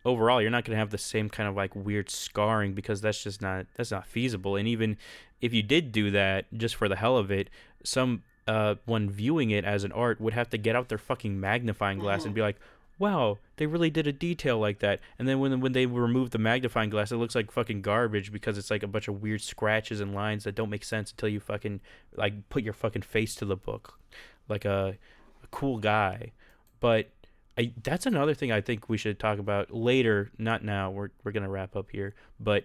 overall you're not going to have the same kind of like weird scarring because that's not feasible. And even if you did do that just for the hell of it, some one viewing it as an art would have to get out their fucking magnifying glass Mm-hmm. and be like, wow, they really did a detail like that. And then when they remove the magnifying glass, it looks like fucking garbage because it's like a bunch of weird scratches and lines that don't make sense until you fucking like put your fucking face to the book, like a cool guy. But that's another thing I think we should talk about later, not now. We're gonna wrap up here, but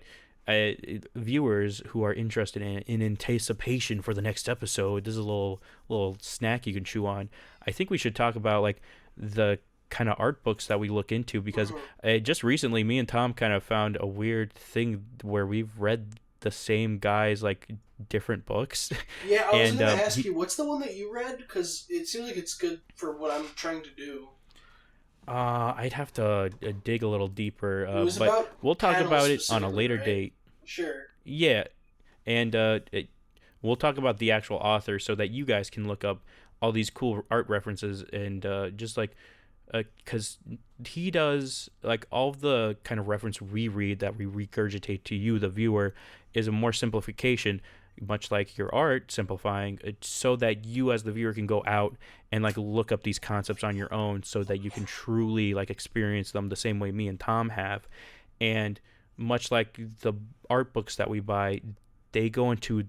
viewers who are interested in anticipation for the next episode, this is a little snack you can chew on. I think we should talk about like the kind of art books that we look into because Mm-hmm. just recently me and Tom kind of found a weird thing where we've read the same guy's like different books. Yeah, I was And going to ask you, what's the one that you read? Because it seems like it's good for what I'm trying to do. I'd have to dig a little deeper, It was but about we'll talk panels about it on a specifically, later right? date. Sure. Yeah, and we'll talk about the actual author so that you guys can look up all these cool art references and just like because he does like all of the kind of reference we read that we regurgitate to you, the viewer, is a more simplification, much like your art simplifying, so that you as the viewer can go out and like look up these concepts on your own, so that you can truly like experience them the same way me and Tom have, and much like the art books that we buy, they go into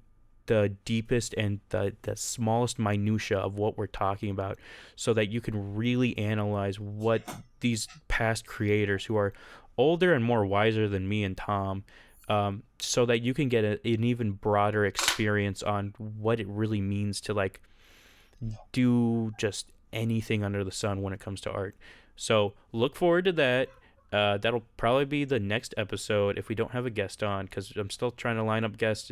the deepest and the smallest minutia of what we're talking about so that you can really analyze what these past creators who are older and more wiser than me and Tom, so that you can get an even broader experience on what it really means to like do just anything under the sun when it comes to art. So look forward to that. That'll probably be the next episode if we don't have a guest on, because I'm still trying to line up guests.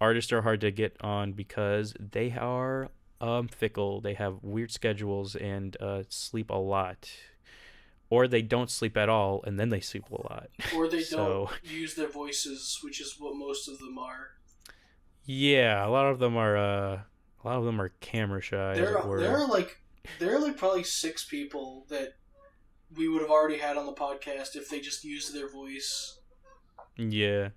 Artists are hard to get on because they are fickle. They have weird schedules and sleep a lot, or they don't sleep at all and then they sleep a lot. Or they So don't use their voices, which is what most of them are. yeah, a lot of them are camera shy, as There it are, were. there are like probably 6 people that we would have already had on the podcast if they just used their voice. Yeah.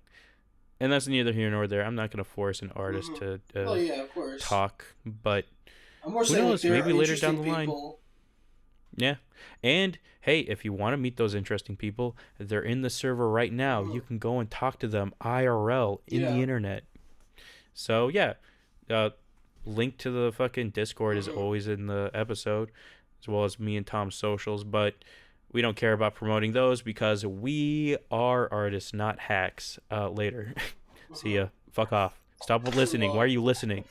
and that's neither here nor there. I'm not gonna force an artist Mm-hmm. to Well, yeah, of course. talk, but I'm more who saying like knows? there are Maybe later down interesting the line. people. Yeah. And hey, if you want to meet those interesting people, they're in the server right now. Mm-hmm. You can go and talk to them IRL in the Yeah. internet. So yeah, uh, link to the fucking Discord is Mm-hmm. always in the episode, as well as me and Tom's socials. But we don't care about promoting those because we are artists, not hacks. Later. See Mm-hmm. ya. Fuck off. Stop listening. Why are Well, you listening?